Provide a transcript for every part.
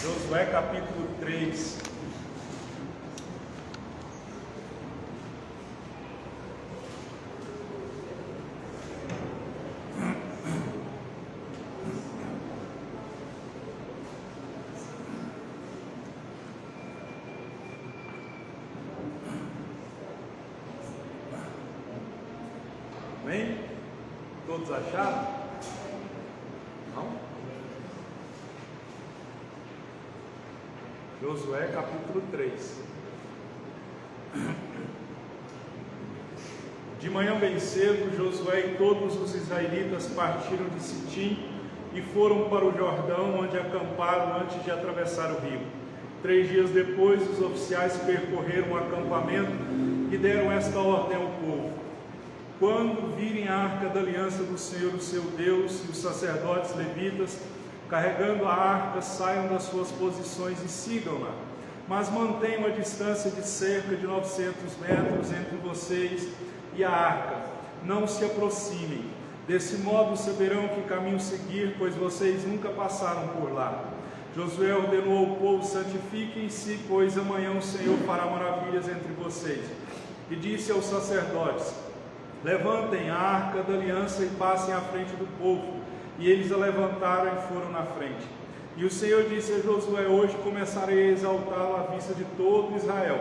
Josué capítulo 3. Amém? Todos acharam? Não? Josué capítulo 3. De manhã bem cedo, Josué e todos os israelitas partiram de Sitim e foram para o Jordão, onde acamparam antes de atravessar o rio. 3 dias depois, os oficiais percorreram o acampamento e deram esta ordem ao povo: quando virem a arca da aliança do Senhor, o seu Deus, e os sacerdotes levitas carregando a arca, saiam das suas posições e sigam-na, mas mantenham a distância de cerca de 900 metros entre vocês e a arca. Não se aproximem. Desse modo saberão que caminho seguir, pois vocês nunca passaram por lá. Josué ordenou ao povo: santifiquem-se, pois amanhã o Senhor fará maravilhas entre vocês. E disse aos sacerdotes: levantem a arca da aliança e passem à frente do povo. E eles a levantaram e foram na frente. E o Senhor disse a Josué: hoje começarei a exaltá-lo à vista de todo Israel,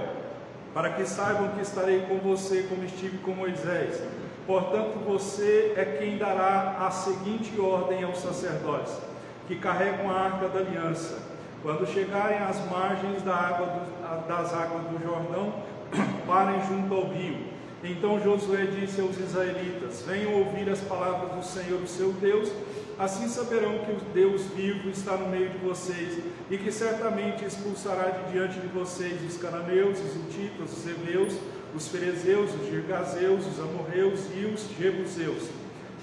para que saibam que estarei com você como estive com Moisés. Portanto, você é quem dará a seguinte ordem aos sacerdotes que carregam a arca da aliança: quando chegarem às margens das águas do Jordão, parem junto ao rio. Então Josué disse aos israelitas: venham ouvir as palavras do Senhor, o seu Deus. Assim saberão que o Deus vivo está no meio de vocês, e que certamente expulsará de diante de vocês os cananeus, os hititas, os heveus, os ferezeus, os girgazeus, os amorreus e os jebuseus.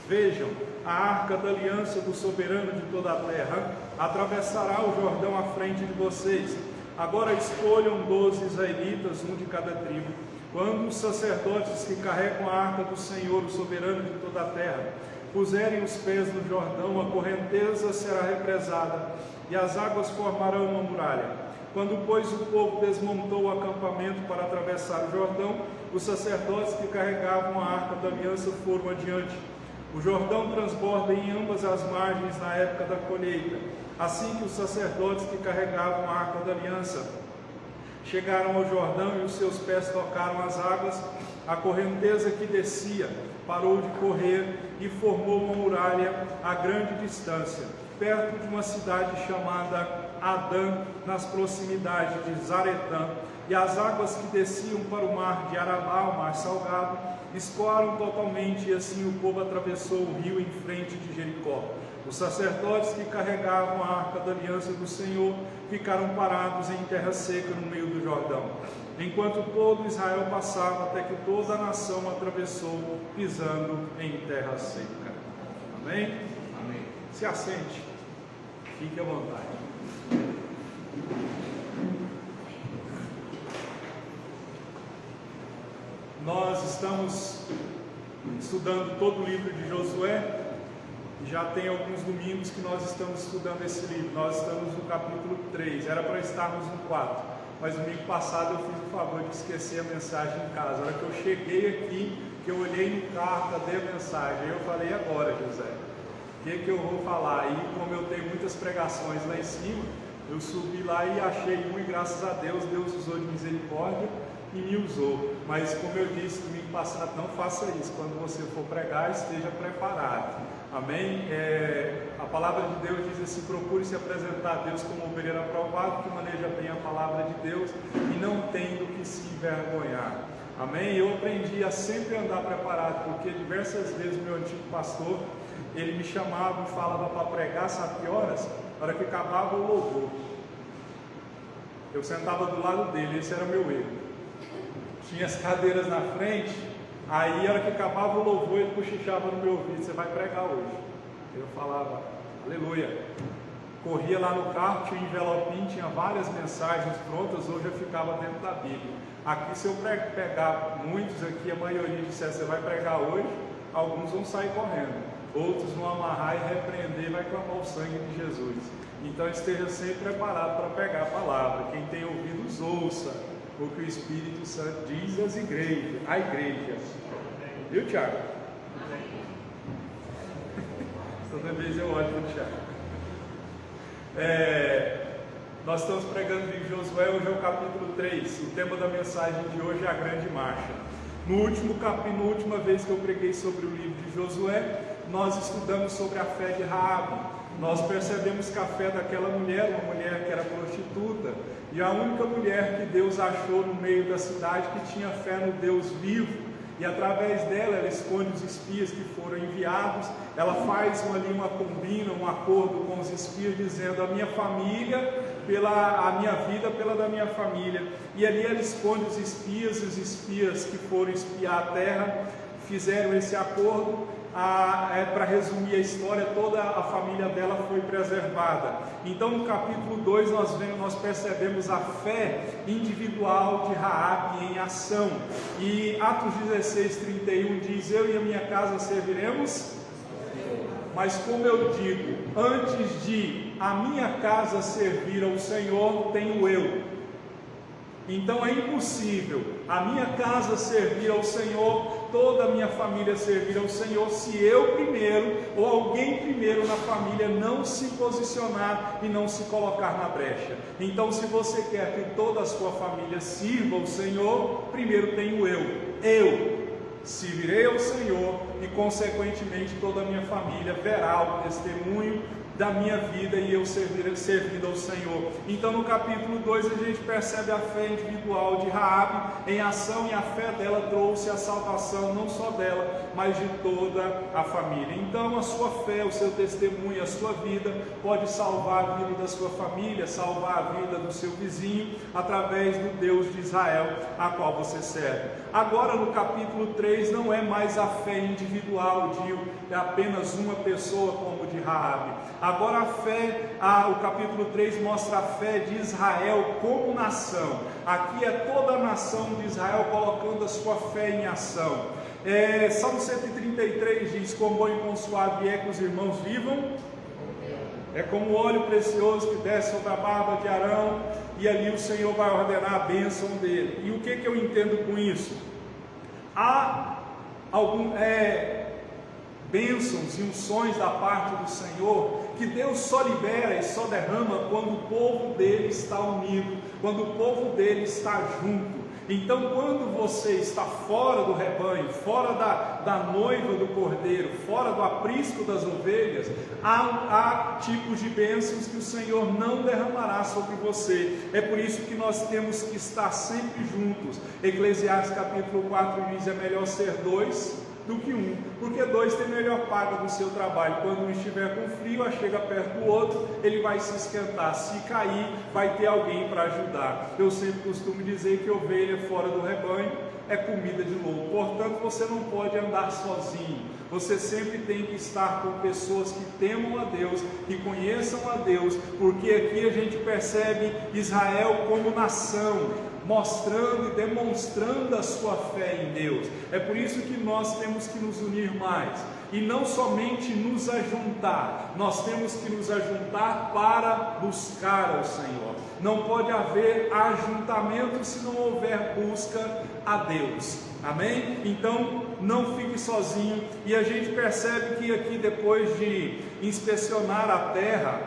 Vejam, a arca da aliança do soberano de toda a terra atravessará o Jordão à frente de vocês. Agora escolham 12 israelitas, um de cada tribo. Quando os sacerdotes que carregam a arca do Senhor, o soberano de toda a terra, puserem os pés no Jordão, a correnteza será represada e as águas formarão uma muralha. Quando, pois, o povo desmontou o acampamento para atravessar o Jordão, os sacerdotes que carregavam a arca da aliança foram adiante. O Jordão transborda em ambas as margens na época da colheita. Assim que os sacerdotes que carregavam a arca da aliança chegaram ao Jordão e os seus pés tocaram as águas, a correnteza que descia parou de correr e formou uma muralha a grande distância, perto de uma cidade chamada Adã, nas proximidades de Zaretã. E as águas que desciam para o mar de Arabá, o mar salgado, escoaram totalmente, e assim o povo atravessou o rio em frente de Jericó. Os sacerdotes que carregavam a arca da aliança do Senhor ficaram parados em terra seca no meio do Jordão, enquanto todo Israel passava, até que toda a nação atravessou, pisando em terra seca. Amém? Amém. Se assente, fique à vontade. Nós estamos estudando todo o livro de Josué. Já tem alguns domingos que nós estamos estudando esse livro. Nós estamos no capítulo 3, era para estarmos no 4, mas domingo passado eu fiz o favor de esquecer a mensagem em casa. Na hora que eu cheguei aqui, que eu olhei no carro, cadê a mensagem? Aí eu falei: agora, José, o que eu vou falar? E como eu tenho muitas pregações lá em cima, eu subi lá e achei uma, e graças a Deus, Deus usou de misericórdia e me usou. Mas como eu disse domingo passado, não faça isso. Quando você for pregar, esteja preparado. Amém? A palavra de Deus diz assim: procure se apresentar a Deus como obreiro aprovado, que maneja bem a palavra de Deus e não tem do que se envergonhar. Amém? Eu aprendi a sempre andar preparado, porque diversas vezes meu antigo pastor, ele me chamava e falava para pregar, sabe que horas? Na hora que acabava o louvor. Eu sentava do lado dele, esse era meu erro. Tinha as cadeiras na frente, aí a hora que acabava o louvor, ele cochichava no meu ouvido: você vai pregar hoje. Eu falava: aleluia. Corria lá no carro, tinha um envelopinho, tinha várias mensagens prontas, hoje eu ficava dentro da Bíblia. Aqui, se eu pegar muitos aqui, a maioria disser: você vai pregar hoje, alguns vão sair correndo. outros vão amarrar e repreender, vai clamar o sangue de Jesus. Então esteja sempre preparado para pegar a palavra. Quem tem ouvidos, ouça o que o Espírito Santo diz às igrejas, à igreja. Viu, Tiago? Toda vez eu olho para o Tiago. Nós estamos pregando em Josué, hoje é o capítulo 3. O tema da mensagem de hoje é a grande marcha. Na última vez que eu preguei sobre o livro de Josué, nós estudamos sobre a fé de Raabe. Nós percebemos que a fé daquela mulher, uma mulher que era prostituta, e a única mulher que Deus achou no meio da cidade que tinha fé no Deus vivo, e através dela ela esconde os espias que foram enviados, ela faz uma combina, um acordo com os espias, dizendo: a minha família, a minha vida pela da minha família. E ali ela esconde os espias, e os espias que foram espiar a terra fizeram esse acordo. Para resumir a história, toda a família dela foi preservada. Então no capítulo 2 nós percebemos a fé individual de Raabe em ação. E Atos 16:31 diz: eu e a minha casa serviremos. Mas como eu digo, antes de a minha casa servir ao Senhor, tenho eu. Então é impossível a minha casa servir ao Senhor, toda a minha família servir ao Senhor, se eu primeiro, ou alguém primeiro na família não se posicionar e não se colocar na brecha. Então, se você quer que toda a sua família sirva ao Senhor, primeiro tenho eu servirei ao Senhor, e consequentemente toda a minha família verá o testemunho da minha vida e eu servindo ao Senhor. Então no capítulo 2 a gente percebe a fé individual de Raabe em ação, e a fé dela trouxe a salvação não só dela, mas de toda a família. Então a sua fé, o seu testemunho, a sua vida pode salvar a vida da sua família, salvar a vida do seu vizinho, através do Deus de Israel, a qual você serve. Agora no capítulo 3 não é mais a fé individual de apenas uma pessoa como de Raabe. Agora o capítulo 3 mostra a fé de Israel como nação. Aqui é toda a nação de Israel colocando a sua fé em ação. Salmo 133 diz: quão bom e quão suave é que os irmãos vivam. É como o óleo precioso que desce sobre a barba de Arão, e ali o Senhor vai ordenar a bênção dele. E o que eu entendo com isso? Há bênçãos e unções da parte do Senhor que Deus só libera e só derrama quando o povo dele está unido, quando o povo dele está junto. Então quando você está fora do rebanho, fora da noiva do cordeiro, fora do aprisco das ovelhas, há tipos de bênçãos que o Senhor não derramará sobre você. É por isso que nós temos que estar sempre juntos. Eclesiastes capítulo 4 diz: é melhor ser dois do que um, porque dois tem melhor paga do seu trabalho. Quando um estiver com frio, chega perto do outro, ele vai se esquentar. Se cair, vai ter alguém para ajudar. Eu sempre costumo dizer que ovelha fora do rebanho é comida de lobo. Portanto, você não pode andar sozinho. Você sempre tem que estar com pessoas que temam a Deus, que conheçam a Deus, porque aqui a gente percebe Israel como nação, mostrando e demonstrando a sua fé em Deus. É por isso que nós temos que nos unir mais, e não somente nos ajuntar, nós temos que nos ajuntar para buscar ao Senhor. Não pode haver ajuntamento se não houver busca a Deus. Amém? Então não fique sozinho. E a gente percebe que aqui, depois de inspecionar a terra,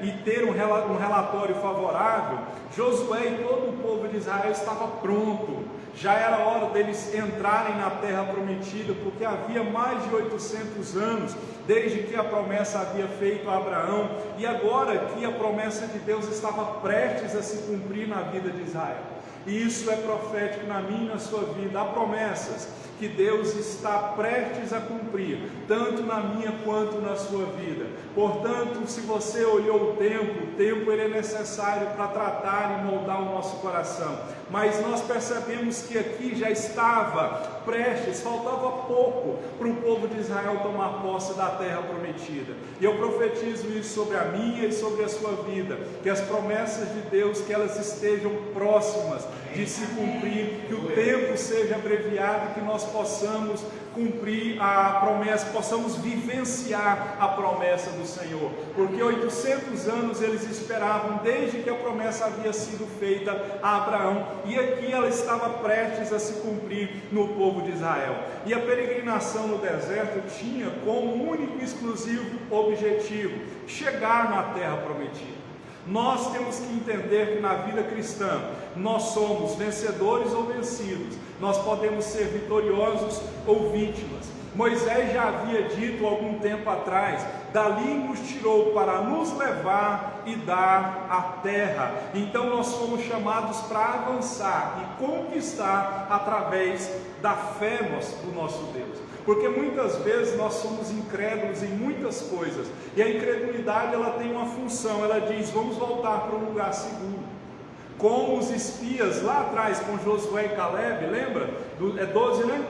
e ter um relatório favorável, Josué e todo o povo de Israel estava pronto. Já era hora deles entrarem na terra prometida, porque havia mais de 800 anos desde que a promessa havia feito a Abraão, e agora que a promessa de Deus estava prestes a se cumprir na vida de Israel. E isso é profético na minha e na sua vida. Há promessas que Deus está prestes a cumprir, tanto na minha quanto na sua vida. Portanto, se você olhou o tempo ele é necessário para tratar e moldar o nosso coração. Mas nós percebemos que aqui já estava prestes, faltava pouco para o povo de Israel tomar posse da terra prometida. E eu profetizo isso sobre a minha e sobre a sua vida, que as promessas de Deus, que elas estejam próximas de se cumprir, que o tempo seja abreviado, que nós possamos cumprir a promessa, possamos vivenciar a promessa do Senhor, porque 800 anos eles esperavam desde que a promessa havia sido feita a Abraão, e aqui ela estava prestes a se cumprir no povo de Israel. E a peregrinação no deserto tinha como único e exclusivo objetivo chegar na terra prometida. Nós temos que entender que na vida cristã nós somos vencedores ou vencidos, nós podemos ser vitoriosos ou vítimas. Moisés já havia dito algum tempo atrás: dali nos tirou para nos levar e dar a terra. Então nós fomos chamados para avançar e conquistar através da fé do nosso Deus. Porque muitas vezes nós somos incrédulos em muitas coisas, e a incredulidade ela tem uma função, ela diz: vamos voltar para um lugar seguro. Como os espias lá atrás com Josué e Caleb, lembra? É 12, né?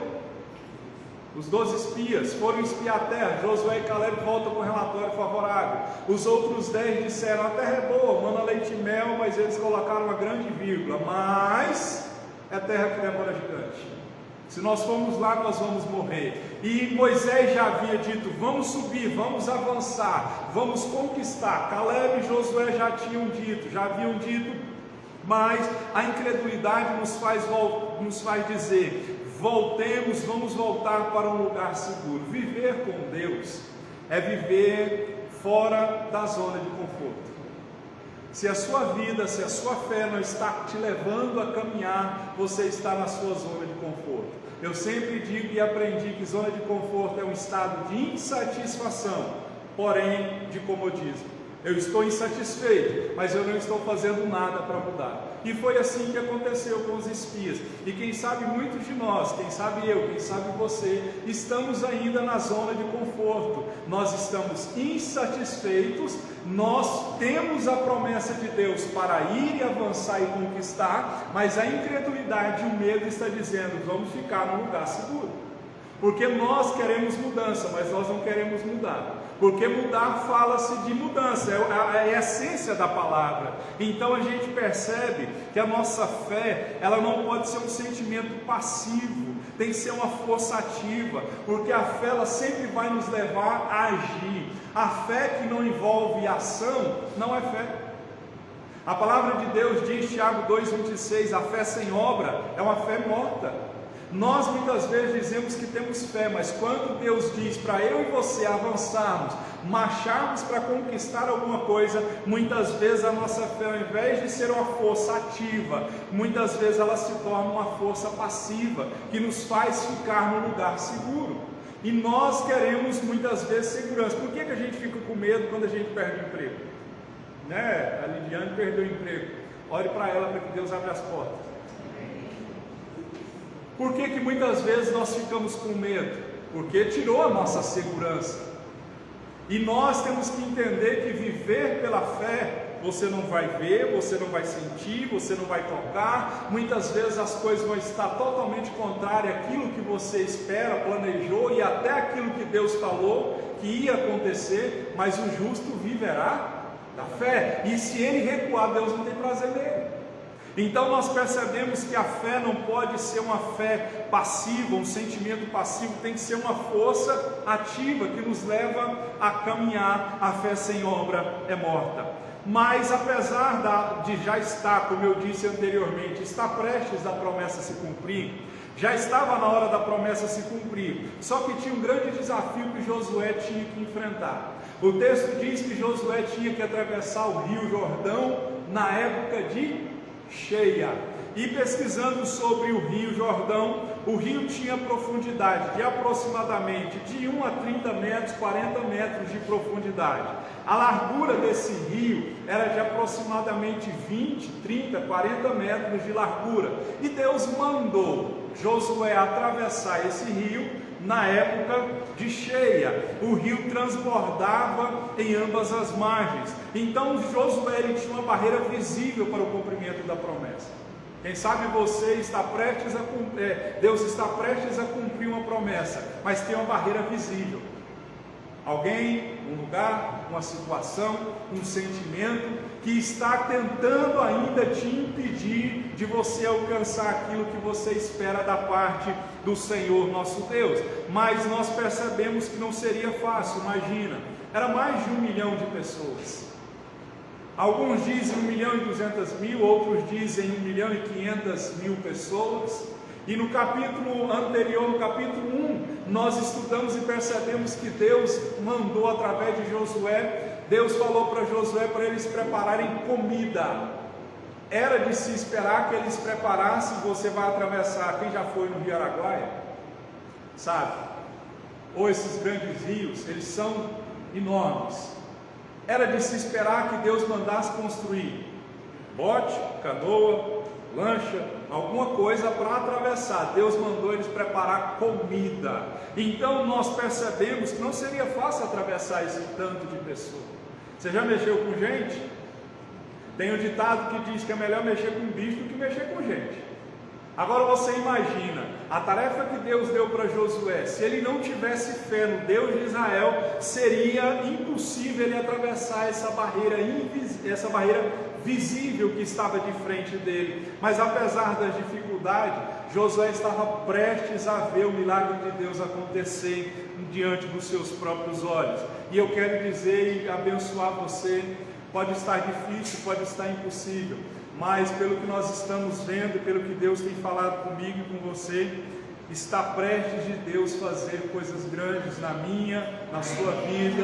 Os 12 espias foram espiar a terra. Josué e Caleb voltam com relatório favorável. Os outros 10 disseram: a terra é boa, mana leite e mel, mas eles colocaram uma grande vírgula: mas é terra que devora gigante. Se nós formos lá, nós vamos morrer. E Moisés já havia dito: vamos subir, vamos avançar, vamos conquistar. Caleb e Josué já haviam dito, mas a incredulidade nos faz dizer: voltemos, vamos voltar para um lugar seguro. Viver com Deus é viver fora da zona de conforto. Se a sua vida, se a sua fé não está te levando a caminhar, você está na sua zona de conforto. Eu sempre digo e aprendi que zona de conforto é um estado de insatisfação, porém de comodismo. Eu estou insatisfeito, mas eu não estou fazendo nada para mudar. E foi assim que aconteceu com os espias. E quem sabe muitos de nós, quem sabe eu, quem sabe você, estamos ainda na zona de conforto. Nós estamos insatisfeitos, nós temos a promessa de Deus para ir e avançar e conquistar, mas a incredulidade e o medo está dizendo: vamos ficar num lugar seguro. Porque nós queremos mudança, mas nós não queremos mudar. Porque mudar fala-se de mudança, é a essência da palavra. Então a gente percebe que a nossa fé, ela não pode ser um sentimento passivo, tem que ser uma força ativa, porque a fé ela sempre vai nos levar a agir. A fé que não envolve ação não é fé. A palavra de Deus diz, Tiago 2,26, a fé sem obra é uma fé morta. Nós muitas vezes dizemos que temos fé, mas quando Deus diz para eu e você avançarmos, marcharmos para conquistar alguma coisa, muitas vezes a nossa fé, ao invés de ser uma força ativa, muitas vezes ela se torna uma força passiva, que nos faz ficar no lugar seguro. E nós queremos muitas vezes segurança. Por que a gente fica com medo quando a gente perde o emprego? Né? A Lidiane perdeu o emprego. Ore para ela para que Deus abra as portas. Por que muitas vezes nós ficamos com medo? Porque tirou a nossa segurança. E nós temos que entender que viver pela fé, você não vai ver, você não vai sentir, você não vai tocar. Muitas vezes as coisas vão estar totalmente contrárias àquilo que você espera, planejou e até aquilo que Deus falou que ia acontecer, mas o justo viverá da fé. E se ele recuar, Deus não tem prazer nele. Então nós percebemos que a fé não pode ser uma fé passiva, um sentimento passivo, tem que ser uma força ativa que nos leva a caminhar. A fé sem obra é morta. Mas apesar de já estar, como eu disse anteriormente, está prestes a promessa se cumprir, já estava na hora da promessa se cumprir, só que tinha um grande desafio que Josué tinha que enfrentar. O texto diz que Josué tinha que atravessar o rio Jordão na época de cheia. E pesquisando sobre o rio Jordão, o rio tinha profundidade de aproximadamente de 1 a 30 metros, 40 metros de profundidade. A largura desse rio era de aproximadamente 20, 30, 40 metros de largura. E Deus mandou Josué atravessar esse rio na época de cheia. O rio transbordava em ambas as margens. Então Josué ele tinha uma barreira visível para o cumprimento da promessa. Quem sabe você está prestes a cumprir, Deus está prestes a cumprir uma promessa, mas tem uma barreira visível. Alguém, um lugar, uma situação, um sentimento que está tentando ainda te impedir de você alcançar aquilo que você espera da parte do Senhor nosso Deus. Mas nós percebemos que não seria fácil. Imagina, era mais de 1 milhão de pessoas. Alguns dizem 1.200.000, outros dizem 1.500.000 pessoas. E no capítulo anterior, no capítulo 1, nós estudamos e percebemos que Deus mandou através de Josué. Deus falou para Josué para eles prepararem comida. Era de se esperar que eles preparassem. Você vai atravessar, quem já foi no Rio Araguaia, sabe? Ou esses grandes rios, eles são enormes. Era de se esperar que Deus mandasse construir bote, canoa, lancha, alguma coisa para atravessar. Deus mandou eles preparar comida. Então nós percebemos que não seria fácil atravessar esse tanto de pessoas. Você já mexeu com gente? Tem um ditado que diz que é melhor mexer com bicho do que mexer com gente. Agora você imagina, a tarefa que Deus deu para Josué, se ele não tivesse fé no Deus de Israel, seria impossível ele atravessar essa barreira visível que estava de frente dele. Mas apesar das dificuldades, Josué estava prestes a ver o milagre de Deus acontecer diante dos seus próprios olhos. E eu quero dizer e abençoar você, pode estar difícil, pode estar impossível, mas pelo que nós estamos vendo, pelo que Deus tem falado comigo e com você, está prestes de Deus fazer coisas grandes na minha, na sua vida,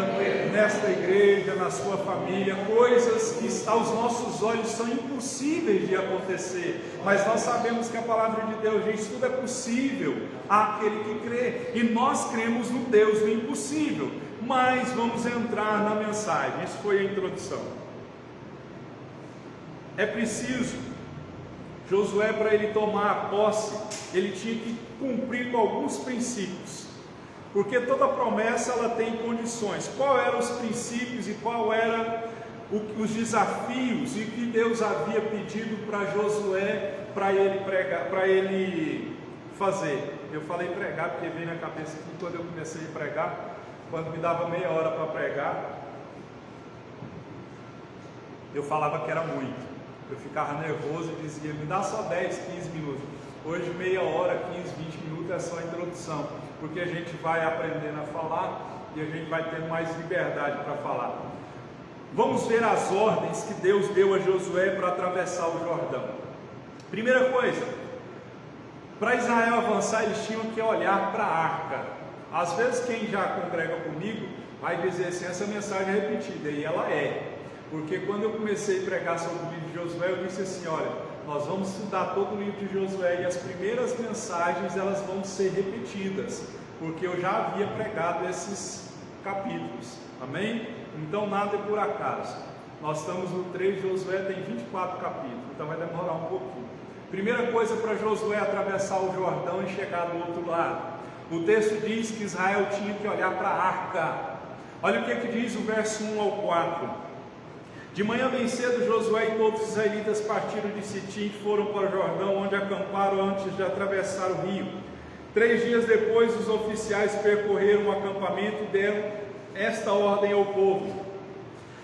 nesta igreja, na sua família, coisas que aos nossos olhos são impossíveis de acontecer, mas nós sabemos que a palavra de Deus diz: tudo é possível àquele que crê, e nós cremos no Deus do impossível. Mas vamos entrar na mensagem. Isso foi a introdução. É preciso, Josué, para ele tomar a posse, ele tinha que cumprir com alguns princípios, porque toda promessa ela tem condições. Qual eram os princípios e qual eram os desafios e que Deus havia pedido para Josué para ele pregar, para ele fazer? Eu falei pregar porque veio na cabeça que quando eu comecei a pregar, quando me dava meia hora para pregar, eu falava que era muito. Eu ficava nervoso e dizia: me dá só 10, 15 minutos. Hoje meia hora, 15, 20 minutos é só a introdução, porque a gente vai aprendendo a falar e a gente vai ter mais liberdade para falar. Vamos ver as ordens que Deus deu a Josué para atravessar o Jordão. Primeira coisa, para Israel avançar, eles tinham que olhar para a arca. Às vezes quem já congrega comigo vai dizer assim: essa mensagem é repetida, e ela é. Porque quando eu comecei a pregar sobre o livro de Josué, eu disse assim: olha, nós vamos estudar todo o livro de Josué e as primeiras mensagens elas vão ser repetidas, porque eu já havia pregado esses capítulos, amém? Então nada é por acaso. Nós estamos no 3 de Josué, tem 24 capítulos, então vai demorar um pouquinho. Primeira coisa para Josué atravessar o Jordão e chegar do outro lado, o texto diz que Israel tinha que olhar para a arca. Olha o que diz o verso 1 ao 4. De manhã bem cedo, Josué e todos os israelitas partiram de Sitim e foram para o Jordão, onde acamparam antes de atravessar o rio. 3 dias depois, os oficiais percorreram o acampamento e deram esta ordem ao povo: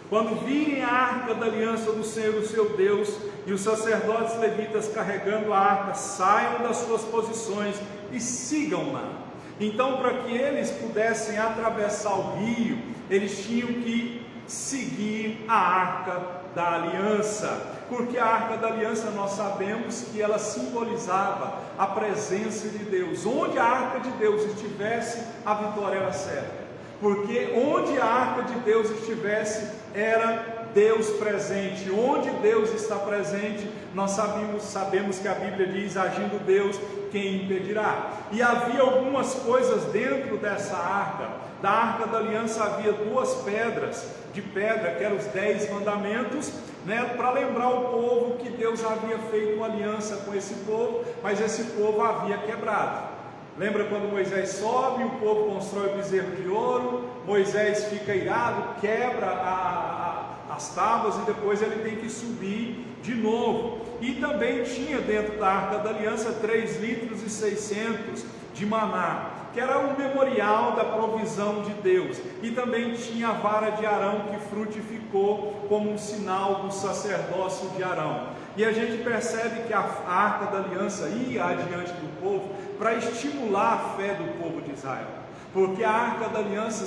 quando virem a arca da aliança do Senhor, o seu Deus, e os sacerdotes levitas carregando a arca, saiam das suas posições e sigam-na. Então, para que eles pudessem atravessar o rio, eles tinham que seguir a arca da aliança, porque a arca da aliança nós sabemos que ela simbolizava a presença de Deus. Onde a arca de Deus estivesse, a vitória era certa, porque onde a arca de Deus estivesse, era Deus presente. Onde Deus está presente, nós sabemos que a Bíblia diz: agindo Deus, quem impedirá? E havia algumas coisas dentro dessa arca. Da arca da aliança havia 2 pedras de pedra, que eram os 10 mandamentos, para lembrar o povo que Deus havia feito uma aliança com esse povo, mas esse povo havia quebrado. Lembra quando Moisés sobe, o povo constrói o bezerro de ouro, Moisés fica irado, quebra as tábuas e depois ele tem que subir de novo. E também tinha dentro da arca da aliança 3,6 litros de maná. que era um memorial da provisão de Deus, e também tinha a vara de Arão, que frutificou como um sinal do sacerdócio de Arão. E a gente percebe que a Arca da Aliança ia adiante do povo para estimular a fé do povo de Israel, porque a Arca da Aliança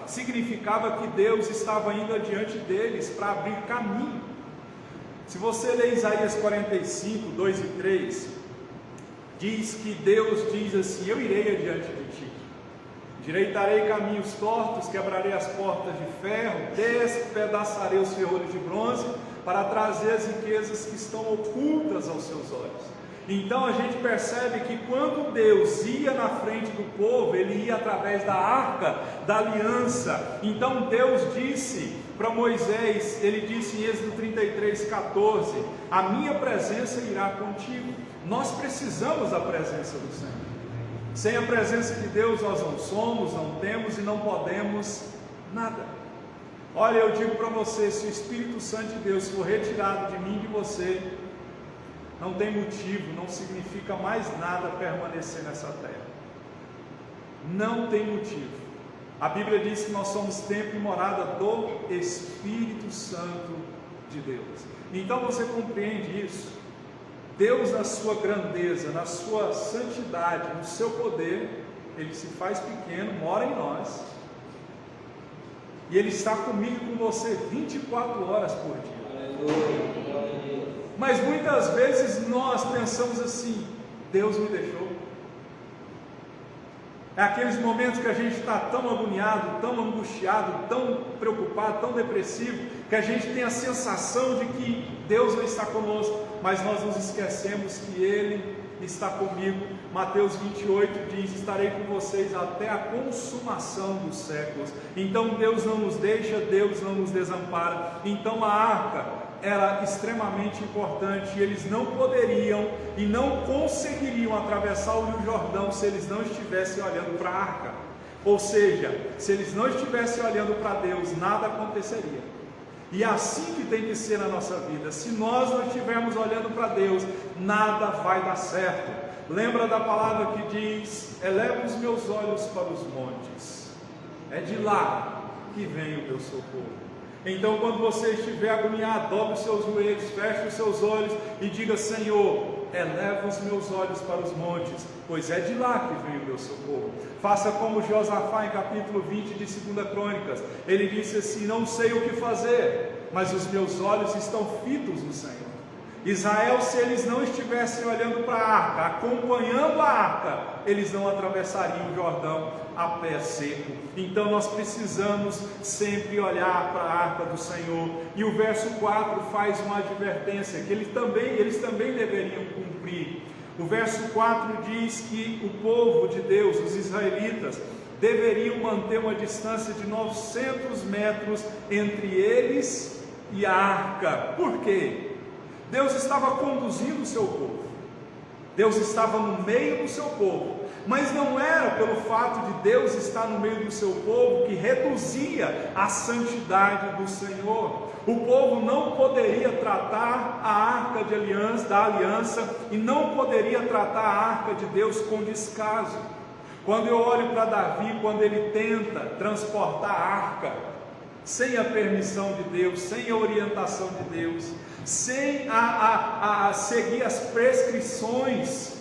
significava que Deus estava indo adiante deles para abrir caminho. Se você ler Isaías 45, 2 e 3, diz que Deus diz assim: eu irei adiante de ti, direitarei caminhos tortos, quebrarei as portas de ferro, despedaçarei os ferrolhos de bronze, para trazer as riquezas que estão ocultas aos seus olhos. Então a gente percebe que quando Deus ia na frente do povo, Ele ia através da Arca da Aliança. Então Deus disse para Moisés, Ele disse em Êxodo 33:14, a minha presença irá contigo. Nós precisamos da presença do Senhor. Sem a presença de Deus nós não somos, não temos e não podemos nada. Olha, eu digo para você, se o Espírito Santo de Deus for retirado de mim e de você, não tem motivo, não significa mais nada permanecer nessa terra. Não tem motivo. A Bíblia diz que nós somos templo e morada do Espírito Santo de Deus. Então você compreende isso? Deus, na sua grandeza, na sua santidade, no seu poder, Ele se faz pequeno, mora em nós, e Ele está comigo e com você 24 horas por dia. Mas muitas vezes nós pensamos assim: Deus me deixou. É aqueles momentos que a gente está tão agoniado, tão angustiado, tão preocupado, tão depressivo, que a gente tem a sensação de que Deus não está conosco, mas nós nos esquecemos que Ele está comigo. Mateus 28 diz: estarei com vocês até a consumação dos séculos. Então Deus não nos deixa, Deus não nos desampara. Então a arca era extremamente importante, e eles não poderiam e não conseguiriam atravessar o Rio Jordão se eles não estivessem olhando para a arca. Ou seja, se eles não estivessem olhando para Deus, nada aconteceria. E é assim que tem que ser na nossa vida. Se nós não estivermos olhando para Deus, nada vai dar certo. Lembra da palavra que diz: eleva os meus olhos para os montes, é de lá que vem o meu socorro. Então, quando você estiver agoniado, dobre os seus joelhos, feche os seus olhos e diga: Senhor, eleva os meus olhos para os montes, pois é de lá que vem o meu socorro. Faça como Josafá em capítulo 20 de 2 Crônicas. Ele disse assim: não sei o que fazer, mas os meus olhos estão fitos no Senhor. Israel, se eles não estivessem olhando para a arca, acompanhando a arca, eles não atravessariam o Jordão a pé seco. Então nós precisamos sempre olhar para a arca do Senhor. E o verso 4 faz uma advertência que eles também deveriam cumprir. O verso 4 diz que o povo de Deus, os israelitas, deveriam manter uma distância de 900 metros entre eles e a arca. Por quê? Deus estava conduzindo o seu povo, Deus estava no meio do seu povo, mas não era pelo fato de Deus estar no meio do seu povo que reduzia a santidade do Senhor. O povo não poderia tratar a arca da aliança e não poderia tratar a arca de Deus com descaso. Quando eu olho para Davi, quando ele tenta transportar a arca sem a permissão de Deus, sem a orientação de Deus, sem seguir as prescrições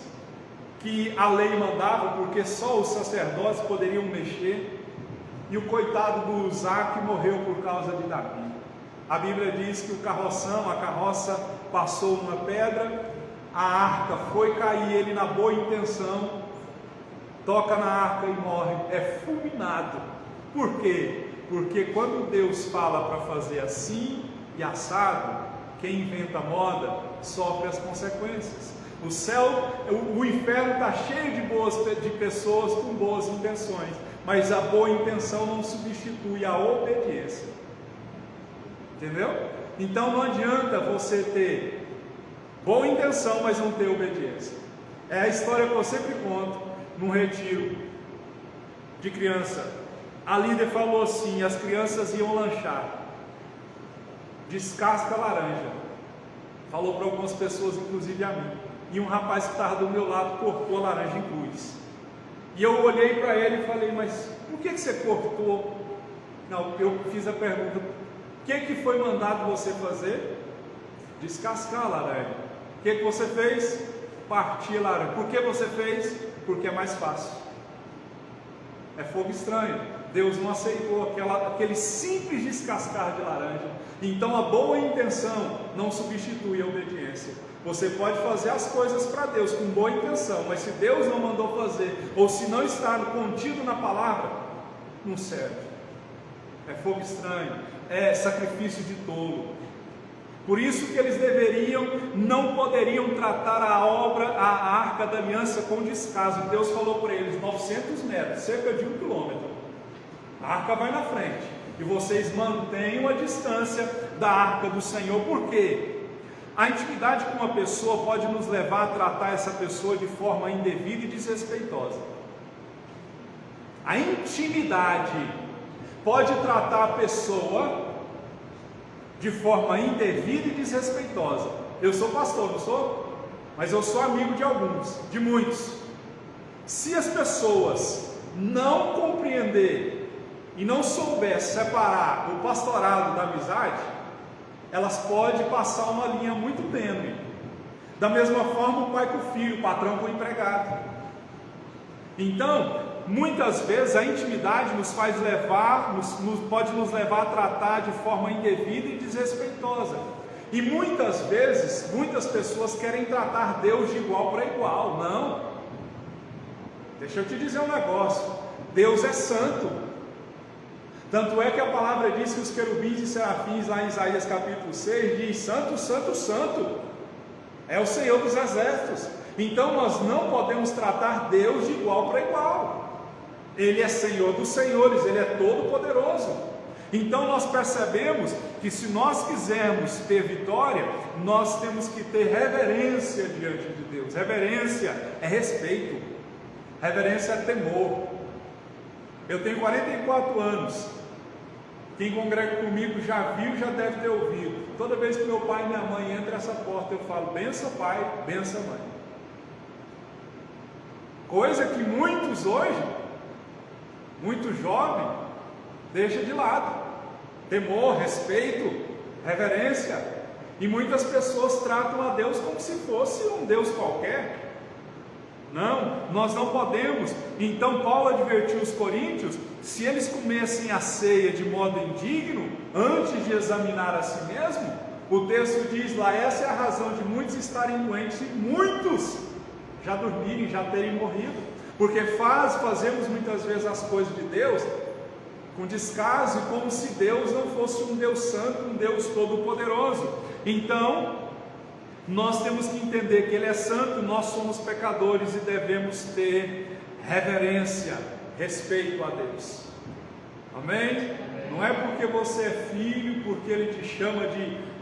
que a lei mandava, porque só os sacerdotes poderiam mexer, e o coitado do Uzá que morreu por causa de Davi. A Bíblia diz que a carroça passou uma pedra, a arca foi cair, ele na boa intenção toca na arca e morre, é fulminado. Por quê? Porque quando Deus fala para fazer assim e assado, quem inventa moda sofre as consequências. O inferno está cheio de pessoas com boas intenções, mas a boa intenção não substitui a obediência. Entendeu? Então não adianta você ter boa intenção, mas não ter obediência. É a história que eu sempre conto num retiro de criança. A líder falou assim: as crianças iam lanchar, descasca a laranja. Falou para algumas pessoas, inclusive a mim. E um rapaz que estava do meu lado cortou a laranja em cruz. E eu olhei para ele e falei, mas por que você cortou? Não, eu fiz a pergunta, o que foi mandado você fazer? Descascar a laranja. O que você fez? Partir a laranja. Por que você fez? Porque é mais fácil. É fogo estranho. Deus não aceitou aquele simples descascar de laranja. Então a boa intenção não substitui a obediência. Você pode fazer as coisas para Deus com boa intenção, mas se Deus não mandou fazer, ou se não está contido na palavra, não serve. É fogo estranho, é sacrifício de tolo. Por isso que eles não poderiam tratar a arca da aliança com descaso. Deus falou para eles, 900 metros, cerca de 1 quilômetro. A arca vai na frente, e vocês mantenham a distância da arca do Senhor. Por quê? A intimidade com uma pessoa pode nos levar a tratar essa pessoa de forma indevida e desrespeitosa. A intimidade pode tratar a pessoa de forma indevida e desrespeitosa. Eu sou pastor, não sou? Mas eu sou amigo de alguns, de muitos. Se as pessoas não compreender e não souber separar o pastorado da amizade, elas podem passar uma linha muito tênue. Da mesma forma o pai com o filho, o patrão com o empregado. Então, muitas vezes a intimidade pode nos levar a tratar de forma indevida e desrespeitosa. E muitas vezes, muitas pessoas querem tratar Deus de igual para igual. Não. Deixa eu te dizer um negócio. Deus é santo. Tanto é que a palavra diz que os querubins e serafins, lá em Isaías capítulo 6, diz: Santo, Santo, Santo, é o Senhor dos exércitos. Então nós não podemos tratar Deus de igual para igual. Ele é Senhor dos senhores, Ele é todo poderoso. Então nós percebemos que se nós quisermos ter vitória, nós temos que ter reverência diante de Deus. Reverência é respeito, reverência é temor. Eu tenho 44 anos. Quem congrega comigo já viu, já deve ter ouvido. Toda vez que meu pai e minha mãe entram nessa porta, eu falo: benção pai, benção mãe. Coisa que muitos hoje, muito jovem, deixa de lado. Temor, respeito, reverência. E muitas pessoas tratam a Deus como se fosse um Deus qualquer. Não, nós não podemos. Então Paulo advertiu os coríntios: se eles comessem a ceia de modo indigno, antes de examinar a si mesmo, o texto diz lá, essa é a razão de muitos estarem doentes e muitos já dormirem, já terem morrido, porque fazemos muitas vezes as coisas de Deus com descaso, como se Deus não fosse um Deus santo, um Deus todo-poderoso. Então nós temos que entender que Ele é santo, nós somos pecadores e devemos ter reverência, respeito a Deus. Amém? Não é porque você é filho, porque Ele te chama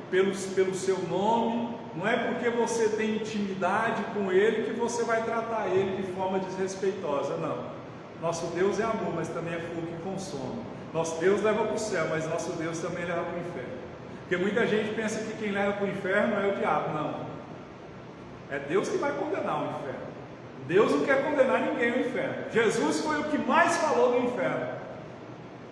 pelo seu nome, não é porque você tem intimidade com Ele que você vai tratar Ele de forma desrespeitosa, não. Nosso Deus é amor, mas também é fogo que consome. Nosso Deus leva para o céu, mas nosso Deus também leva para o inferno. Porque muita gente pensa que quem leva para o inferno é o diabo. Não, é Deus que vai condenar o inferno. Deus não quer condenar ninguém ao inferno. Jesus foi o que mais falou do inferno,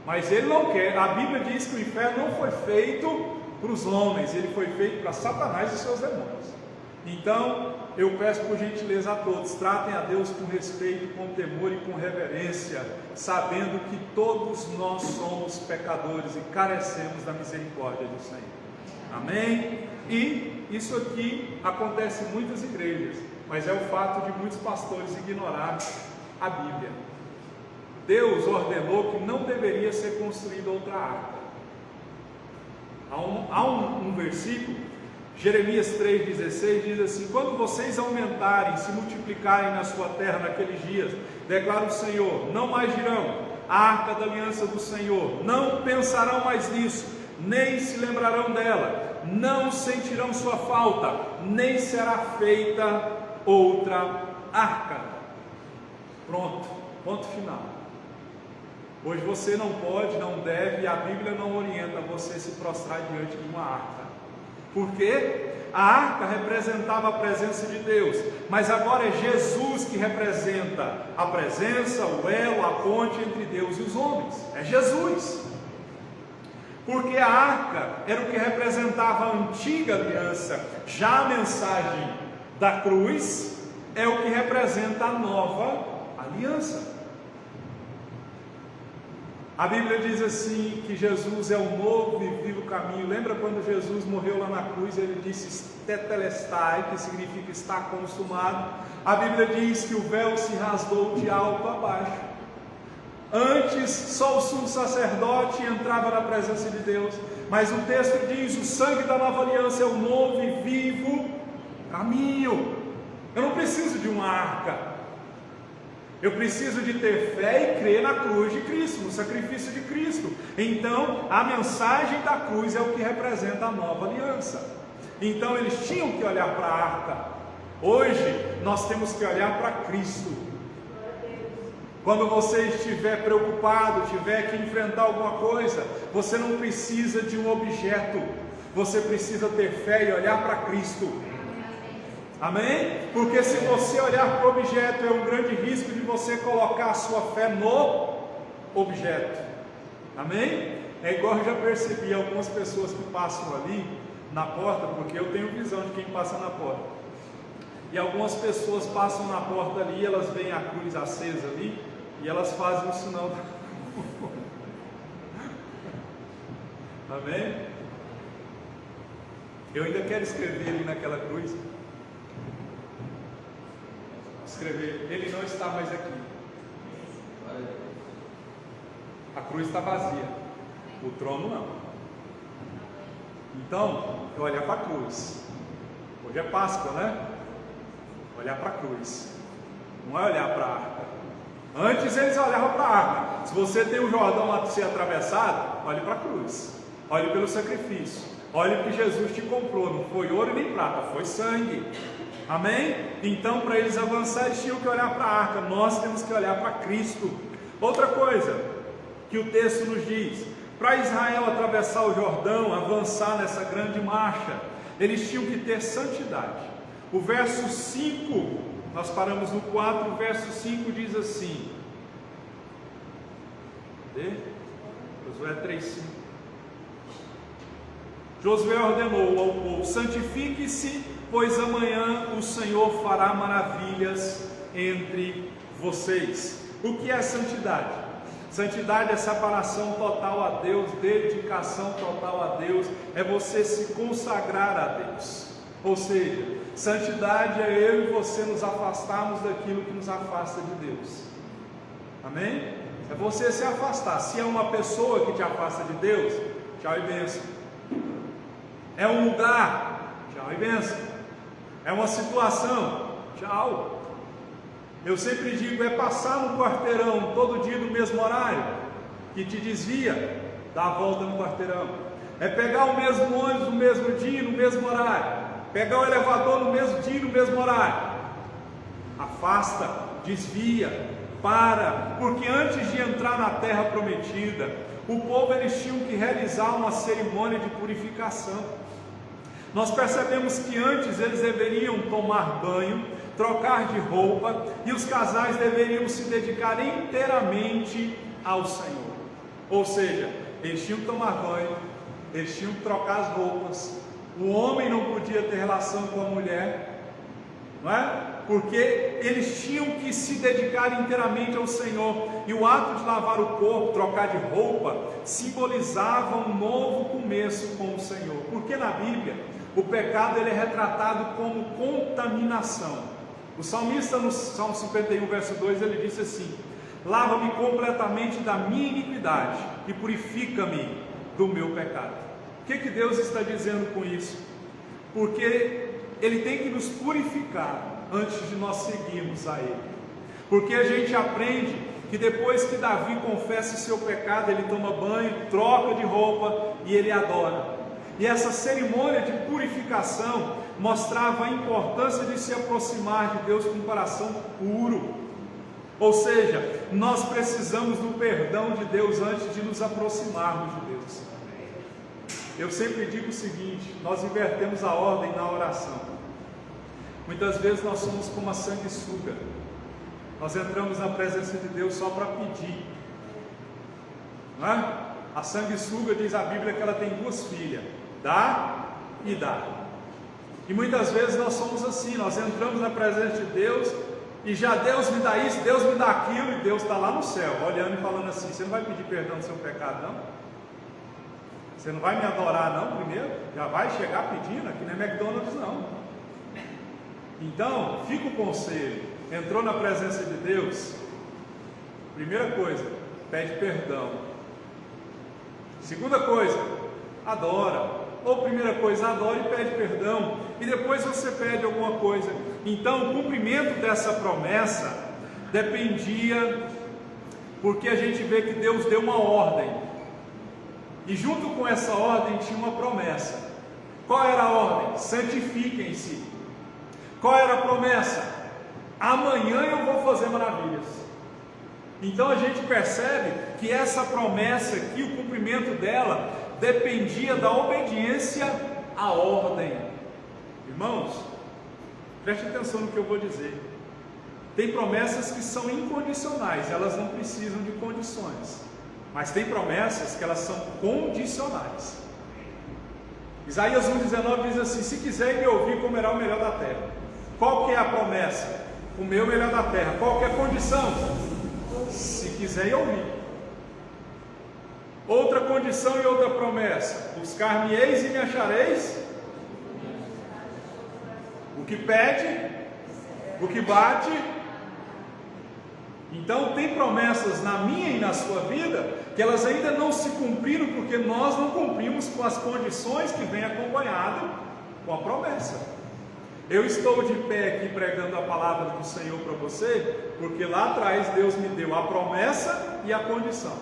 mas Ele não quer. A Bíblia diz que o inferno não foi feito para os homens, ele foi feito para Satanás e seus demônios. Então eu peço por gentileza a todos, tratem a Deus com respeito, com temor e com reverência, sabendo que todos nós somos pecadores e carecemos da misericórdia do Senhor. Amém? E isso aqui acontece em muitas igrejas, mas é o fato de muitos pastores ignorarem a Bíblia. Deus ordenou que não deveria ser construída outra arca. Há um versículo, Jeremias 3,16, diz assim: quando vocês aumentarem, se multiplicarem na sua terra naqueles dias, declara o Senhor, não mais dirão, a arca da aliança do Senhor, não pensarão mais nisso, nem se lembrarão dela, não sentirão sua falta, nem será feita outra arca. Pronto, ponto final. Hoje você não pode, não deve, e a Bíblia não orienta você a se prostrar diante de uma arca. Porque a arca representava a presença de Deus, mas agora é Jesus que representa a presença, o elo, a ponte entre Deus e os homens. É Jesus. Porque a arca era o que representava a antiga aliança, já a mensagem da cruz é o que representa a nova aliança. A Bíblia diz assim, que Jesus é o novo e vivo caminho. Lembra quando Jesus morreu lá na cruz, ele disse tetelestai, que significa está consumado. A Bíblia diz que o véu se rasgou de alto a baixo. Antes só o sumo sacerdote entrava na presença de Deus, mas o texto diz, o sangue da nova aliança é o novo e vivo caminho. Eu não preciso de uma arca, eu preciso de ter fé e crer na cruz de Cristo, no sacrifício de Cristo. Então a mensagem da cruz é o que representa a nova aliança. Então eles tinham que olhar para a arca. Hoje nós temos que olhar para Cristo. Quando você estiver preocupado, tiver que enfrentar alguma coisa, você não precisa de um objeto, você precisa ter fé e olhar para Cristo. Amém? Porque se você olhar para o objeto, é um grande risco de você colocar a sua fé no objeto. Amém? É igual eu já percebi algumas pessoas que passam ali na porta, porque eu tenho visão de quem passa na porta. E algumas pessoas passam na porta ali, elas veem a cruz acesa ali, e elas fazem o sinal da cruz. Amém? Eu ainda quero escrever ali naquela cruz. Escrever, ele não está mais aqui. A cruz está vazia, o trono não. Então, eu olhar para a cruz. Hoje é Páscoa, né? Olhar para a cruz, não é olhar para a arca. Antes eles olhavam para a arca. Se você tem o Jordão a ser atravessado, olhe para a cruz, olhe pelo sacrifício, olhe que Jesus te comprou. Não foi ouro nem prata, foi sangue. Amém? Então, para eles avançar, eles tinham que olhar para a arca. Nós temos que olhar para Cristo. Outra coisa que o texto nos diz: para Israel atravessar o Jordão, avançar nessa grande marcha, eles tinham que ter santidade. O verso 5, nós paramos no 4, o verso 5 diz assim, Josué 3:5. Josué ordenou ao povo: santifique-se, pois amanhã o Senhor fará maravilhas entre vocês. O que é santidade? Santidade é separação total a Deus, dedicação total a Deus, é você se consagrar a Deus. Ou seja, santidade é eu e você nos afastarmos daquilo que nos afasta de Deus. Amém? É você se afastar. Se é uma pessoa que te afasta de Deus, tchau e bênção. É um lugar, tchau e bênção. É uma situação, tchau. Eu sempre digo, é passar no quarteirão todo dia no mesmo horário, que te desvia, dá a volta no quarteirão. É pegar o mesmo ônibus no mesmo dia, no mesmo horário. Pegar o elevador no mesmo dia, no mesmo horário. Afasta, desvia, para, porque antes de entrar na terra prometida, o povo eles tinham que realizar uma cerimônia de purificação. Nós percebemos que antes eles deveriam tomar banho, trocar de roupa, e os casais deveriam se dedicar inteiramente ao Senhor. Ou seja, eles tinham que tomar banho, eles tinham que trocar as roupas. O homem não podia ter relação com a mulher, não é? Porque eles tinham que se dedicar inteiramente ao Senhor. E o ato de lavar o corpo, trocar de roupa, simbolizava um novo começo com o Senhor. Porque na Bíblia o pecado ele é retratado como contaminação. O salmista no Salmo 51 verso 2 ele disse assim: lava-me completamente da minha iniquidade e purifica-me do meu pecado. O que Deus está dizendo com isso? Porque Ele tem que nos purificar antes de nós seguirmos a Ele. Porque a gente aprende que depois que Davi confessa o seu pecado, ele toma banho, troca de roupa e ele adora. E essa cerimônia de purificação mostrava a importância de se aproximar de Deus com um coração puro. Ou seja, nós precisamos do perdão de Deus antes de nos aproximarmos de Deus. Eu sempre digo o seguinte: nós invertemos a ordem na oração. Muitas vezes nós somos como a sanguessuga. Nós entramos na presença de Deus só para pedir, não é? A sanguessuga, diz a Bíblia, que ela tem duas filhas: dá e dá. E muitas vezes nós somos assim, nós entramos na presença de Deus e já Deus me dá isso, Deus me dá aquilo, e Deus está lá no céu, olhando e falando assim: você não vai pedir perdão do seu pecado, não? Você não vai me adorar, não, primeiro? Já vai chegar pedindo? Aqui não é McDonald's, não. Então, fica o conselho: entrou na presença de Deus, primeira coisa, pede perdão. Segunda coisa, adora. Ou primeira coisa, adora e pede perdão, e depois você pede alguma coisa. Então, o cumprimento dessa promessa dependia, porque a gente vê que Deus deu uma ordem, e junto com essa ordem tinha uma promessa. Qual era a ordem? Santifiquem-se. Qual era a promessa? Amanhã eu vou fazer maravilhas. Então a gente percebe que essa promessa aqui, o cumprimento dela, dependia da obediência à ordem. Irmãos, preste atenção no que eu vou dizer. Tem promessas que são incondicionais, elas não precisam de condições. Mas tem promessas que elas são condicionais. Isaías 1,19 diz assim: se quiser me ouvir, comerá o melhor da terra. Qual que é a promessa? Comer o melhor da terra. Qual que é a condição? Se quiser me ouvir. Outra condição e outra promessa: buscar-me-eis e me achareis. O que pede, o que bate. Então tem promessas na minha e na sua vida que elas ainda não se cumpriram, porque nós não cumprimos com as condições que vêm acompanhado com a promessa. Eu estou de pé aqui pregando a palavra do Senhor para você, porque lá atrás Deus me deu a promessa e a condição.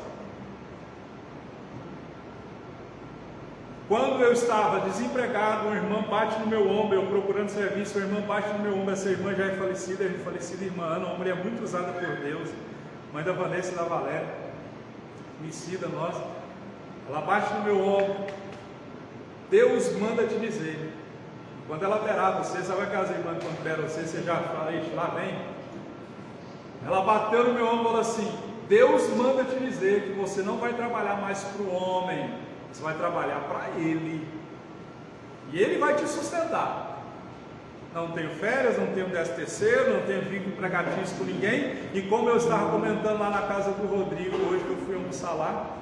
Quando eu estava desempregado, uma irmã bate no meu ombro, eu procurando serviço, a irmã bate no meu ombro. Essa irmã já é falecida, irmã Ana, uma mulher muito usada por Deus, mãe da Vanessa e da Valéria, conhecida nossa. Ela bate no meu ombro: Deus manda te dizer, quando ela operar você, sabe que as irmãs quando operam você já fala: ixi, lá vem. Ela bateu no meu ombro e falou assim: Deus manda te dizer que você não vai trabalhar mais para o homem, você vai trabalhar para Ele, e Ele vai te sustentar. Não tenho férias, não tenho 13º, não tenho vínculo empregatício com ninguém. E como eu estava comentando lá na casa do Rodrigo hoje, que eu fui almoçar lá,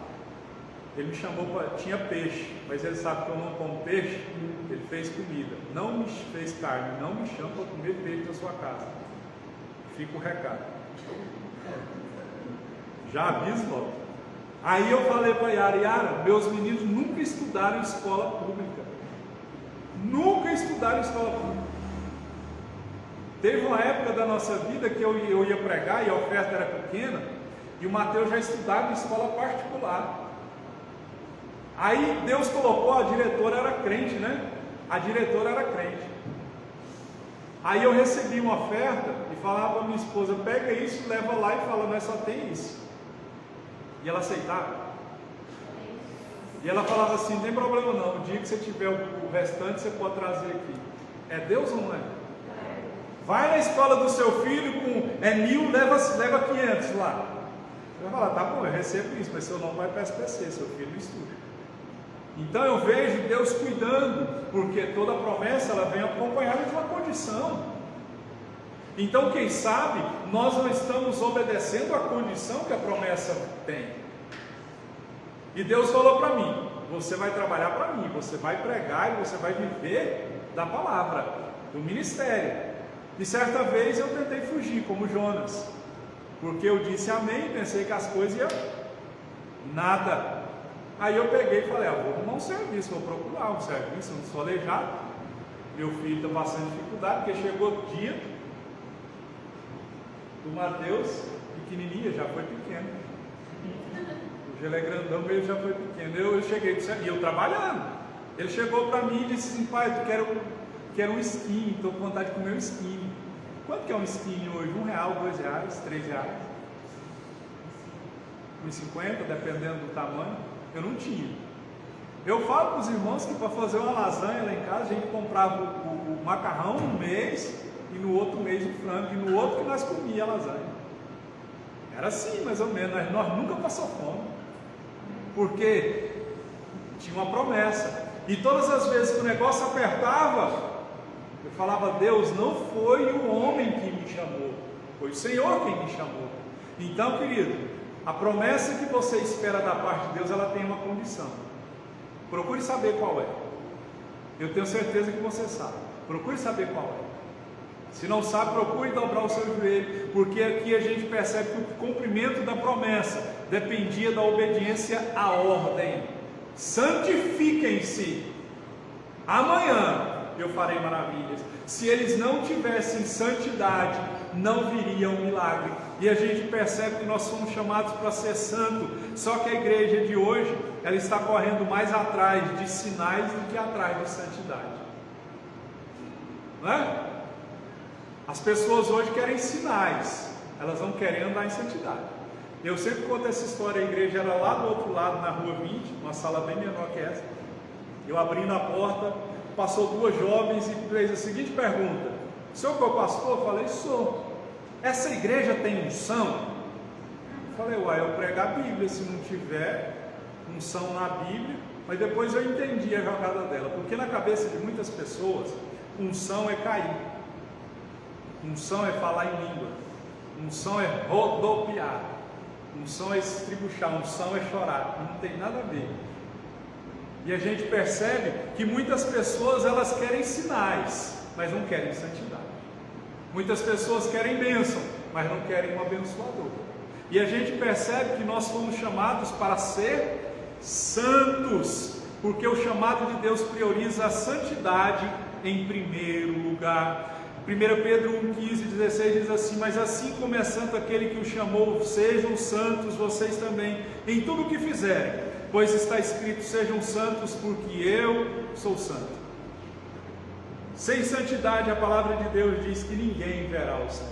ele me chamou para... tinha peixe, mas ele sabe que eu não como peixe. Ele fez comida, não me fez carne, não me chama para comer peixe na sua casa. Fica o recado, já aviso logo. Aí eu falei para Yara: meus meninos nunca estudaram em escola pública. Nunca estudaram em escola pública. Teve uma época da nossa vida que eu ia pregar e a oferta era pequena, e o Mateus já estudava em escola particular. Aí Deus colocou, a diretora era crente, né? A diretora era crente. Aí eu recebi uma oferta e falava para minha esposa: pega isso, leva lá e fala: nós só tem isso. E ela aceitava. E ela falava assim: não tem problema não, o dia que você tiver o restante você pode trazer aqui. É Deus ou não é? Vai na escola do seu filho com 1.000, leva 500 lá. Você vai falar: tá bom, eu recebo isso, mas seu nome vai para a SPC, seu filho não estuda. Então eu vejo Deus cuidando, porque toda promessa ela vem acompanhada de uma condição. Então quem sabe nós não estamos obedecendo a condição que a promessa tem. E Deus falou para mim: você vai trabalhar para mim, você vai pregar e você vai viver da palavra, do ministério. E certa vez eu tentei fugir, como Jonas, porque eu disse amém e pensei que as coisas iam nada. Aí eu peguei e falei: vou arrumar um serviço, vou procurar um serviço, eu não sou aleijado, meu filho está passando dificuldade, porque chegou o dia do Mateus, pequenininho, já foi pequeno. O Gelo é grandão, ele já foi pequeno. Eu cheguei e eu trabalhando. Ele chegou para mim e disse assim: pai, eu quero um skinny, estou com vontade de comer um skinny. Quanto que é um skinny hoje? R$1, R$2, R$3? R$1,50, dependendo do tamanho. Eu não tinha. Eu falo para os irmãos que para fazer uma lasanha lá em casa, a gente comprava o macarrão um mês, e no outro mês o frango, e no outro que nós comíamos a lasanha. Era assim, mais ou menos. Nós nunca passamos fome, porque tinha uma promessa. E todas as vezes que o negócio apertava, eu falava: Deus, não foi o homem que me chamou, foi o Senhor quem me chamou. Então, querido, a promessa que você espera da parte de Deus, ela tem uma condição. Procure saber qual é. Eu tenho certeza que você sabe. Procure saber qual é. Se não sabe, procure dobrar o seu joelho, porque aqui a gente percebe que o cumprimento da promessa dependia da obediência à ordem. Santifiquem-se, amanhã eu farei maravilhas. Se eles não tivessem santidade, não viria um milagre. E a gente percebe que nós somos chamados para ser santo. Só que a igreja de hoje, ela está correndo mais atrás de sinais do que atrás de santidade, não é? As pessoas hoje querem sinais, elas não querem andar em santidade. Eu sempre conto essa história. A igreja era lá do outro lado, na rua 20, uma sala bem menor que essa. Eu abrindo a porta, passou duas jovens e fez a seguinte pergunta: o senhor que é o pastor? Eu falei: sou. Essa igreja tem unção? Eu falei: uai, eu prego a Bíblia, se não tiver unção na Bíblia. Mas depois eu entendi a jogada dela, porque na cabeça de muitas pessoas, unção é cair, unção é falar em língua, unção é rodopiar, unção é estribuchar, unção é chorar. Não tem nada a ver. E a gente percebe que muitas pessoas, elas querem sinais, mas não querem santidade. Muitas pessoas querem bênção, mas não querem um abençoador. E a gente percebe que nós fomos chamados para ser santos, porque o chamado de Deus prioriza a santidade em primeiro lugar. 1 Pedro 1,15-16 diz assim: mas assim como é santo aquele que o chamou, sejam santos vocês também em tudo o que fizerem, pois está escrito: sejam santos porque eu sou santo. Sem santidade, a palavra de Deus diz que ninguém verá o Senhor.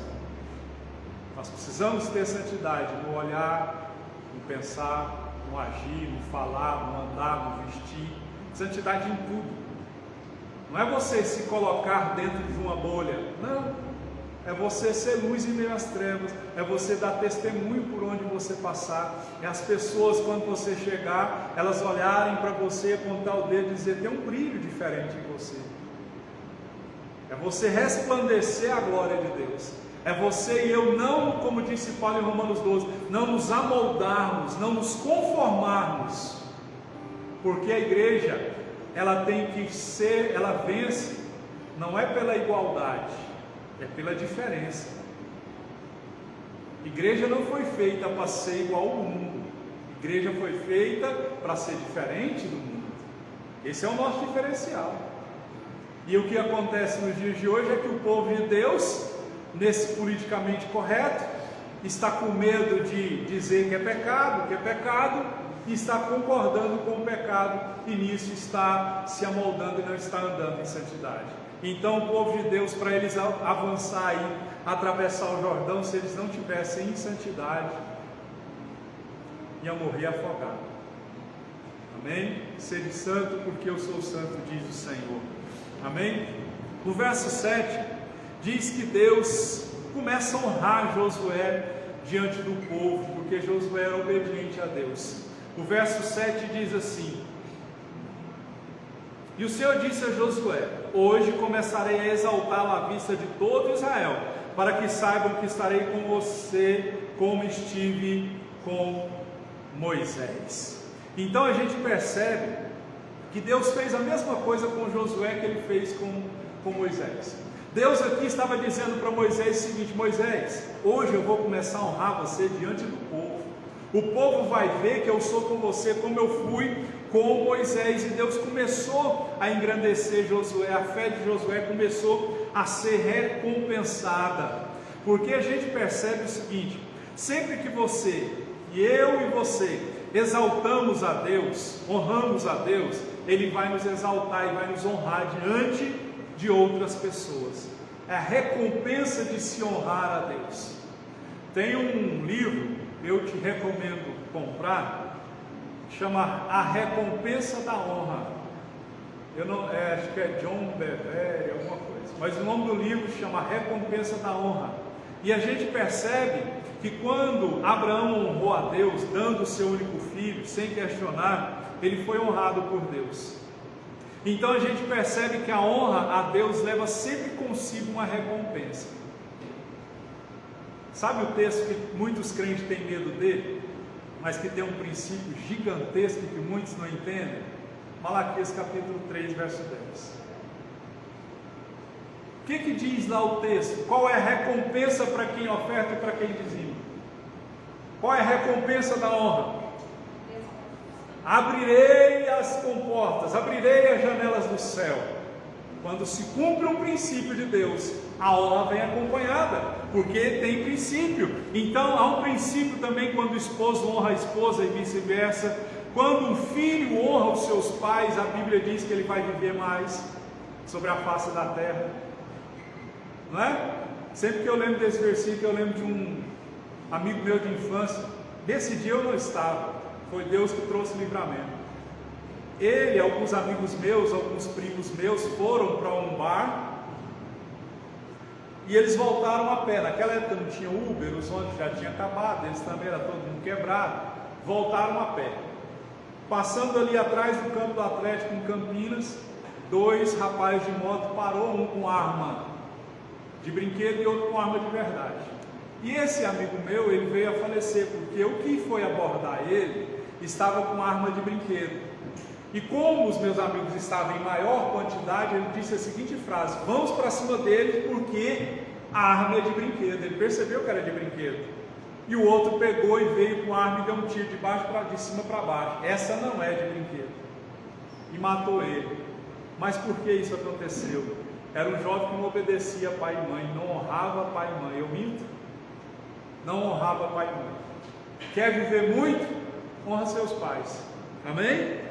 Nós precisamos ter santidade no olhar, no pensar, no agir, no falar, no andar, no vestir. Santidade em tudo. Não é você se colocar dentro de uma bolha, não. É você ser luz em meio às trevas, é você dar testemunho por onde você passar, é as pessoas, quando você chegar, elas olharem para você, apontar o dedo e dizer: tem um brilho diferente em você. É você resplandecer a glória de Deus. É você e eu não, como disse Paulo em Romanos 12, não nos amoldarmos, não nos conformarmos, porque a igreja, ela tem que ser, ela vence, não é pela igualdade, é pela diferença. Igreja não foi feita para ser igual ao mundo, igreja foi feita para ser diferente do mundo. Esse é o nosso diferencial. E o que acontece nos dias de hoje é que o povo de Deus, nesse politicamente correto, está com medo de dizer que é pecado, e está concordando com o pecado, e nisso está se amoldando e não está andando em santidade. Então o povo de Deus, para eles avançar aí, atravessar o Jordão, se eles não tivessem em santidade, iam morrer afogados. Amém? Sede santo, porque eu sou santo, diz o Senhor. Amém? No verso 7 diz que Deus começa a honrar Josué diante do povo, porque Josué era obediente a Deus. O verso 7 diz assim: e o Senhor disse a Josué: hoje começarei a exaltá-lo à vista de todo Israel, para que saibam que estarei com você como estive com Moisés. Então a gente percebe que Deus fez a mesma coisa com Josué que ele fez com Moisés. Deus aqui estava dizendo para Moisés o seguinte: Moisés, hoje eu vou começar a honrar você diante do povo. O povo vai ver que eu sou com você como eu fui com Moisés. E Deus começou a engrandecer Josué, a fé de Josué começou a ser recompensada, porque a gente percebe o seguinte: sempre que você, e eu e você, exaltamos a Deus, honramos a Deus, Ele vai nos exaltar e vai nos honrar diante de outras pessoas. É a recompensa de se honrar a Deus. Tem um livro, eu te recomendo comprar, chama A Recompensa da Honra. Eu não, acho que é John Bevere, alguma coisa, mas o nome do livro chama A Recompensa da Honra. E a gente percebe que quando Abraão honrou a Deus, dando o seu único filho, sem questionar, ele foi honrado por Deus. Então a gente percebe que a honra a Deus leva sempre consigo uma recompensa. Sabe o texto que muitos crentes têm medo dele, mas que tem um princípio gigantesco que muitos não entendem? Malaquias capítulo 3, verso 10. O que diz lá o texto? Qual é a recompensa para quem oferta e para quem dizima? Qual é a recompensa da honra? Abrirei as comportas, abrirei as janelas do céu. Quando se cumpre um princípio de Deus, a honra vem acompanhada, porque tem princípio. Então há um princípio também quando o esposo honra a esposa e vice-versa. Quando um filho honra os seus pais, a Bíblia diz que ele vai viver mais sobre a face da terra. Não é? Sempre que eu lembro desse versículo, eu lembro de um amigo meu de infância. Nesse dia eu não estava, foi Deus que trouxe livramento. Ele, alguns amigos meus, alguns primos meus foram para um bar e eles voltaram a pé. Naquela época não tinha Uber, os ônibus já tinham acabado, eles também era todo mundo quebrado. Voltaram a pé. Passando ali atrás do campo do Atlético em Campinas, dois rapazes de moto parou, um com arma de brinquedo e outro com arma de verdade. E esse amigo meu, ele veio a falecer, porque o que foi abordar ele estava com arma de brinquedo. E como os meus amigos estavam em maior quantidade, ele disse a seguinte frase: vamos para cima deles porque a arma é de brinquedo. Ele percebeu que era de brinquedo. E o outro pegou e veio com a arma e deu um tiro de cima para baixo. Essa não é de brinquedo. E matou ele. Mas por que isso aconteceu? Era um jovem que não obedecia pai e mãe, não honrava pai e mãe. Eu minto? Não honrava pai e mãe. Quer viver muito? Honra seus pais. Amém?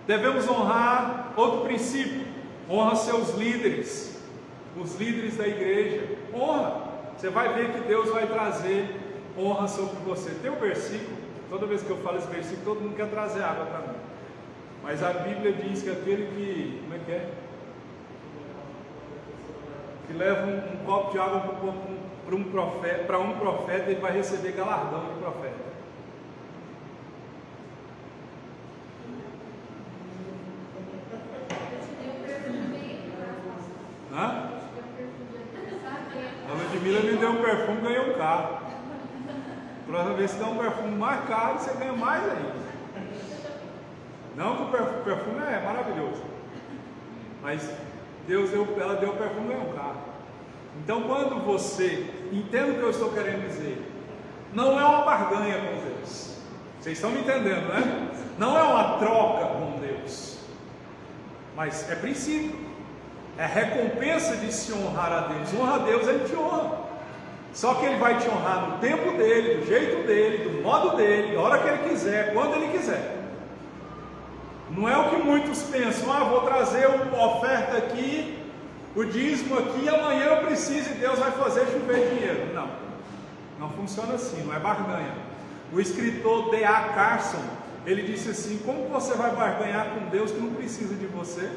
Devemos honrar outro princípio. Honra seus líderes, os líderes da igreja. Honra. Você vai ver que Deus vai trazer honra sobre você. Tem um versículo, toda vez que eu falo esse versículo, todo mundo quer trazer água para mim. Mas a Bíblia diz que aquele que, como é que é? Que leva um copo de água para um profeta, ele vai receber galardão de profeta. Hã? A Ludmila me deu um perfume, ganhou um carro. Próxima vez que dá um perfume mais caro, você ganha mais ainda. Não que o perfume é maravilhoso, mas ela deu o perfume e ganhou um carro. Então quando você entende o que eu estou querendo dizer, não é uma barganha com Deus. Vocês estão me entendendo, né? Não é uma troca com Deus, mas é princípio. É recompensa de se honrar a Deus. Honra a Deus, Ele te honra. Só que Ele vai te honrar no tempo dEle, do jeito dEle, do modo dEle, a hora que Ele quiser, quando Ele quiser. Não é o que muitos pensam: vou trazer uma oferta aqui, o dízimo aqui, e amanhã eu preciso e Deus vai fazer chover dinheiro. Não, não funciona assim, não é barganha. O escritor D.A. Carson, ele disse assim: como você vai barganhar com Deus que não precisa de você?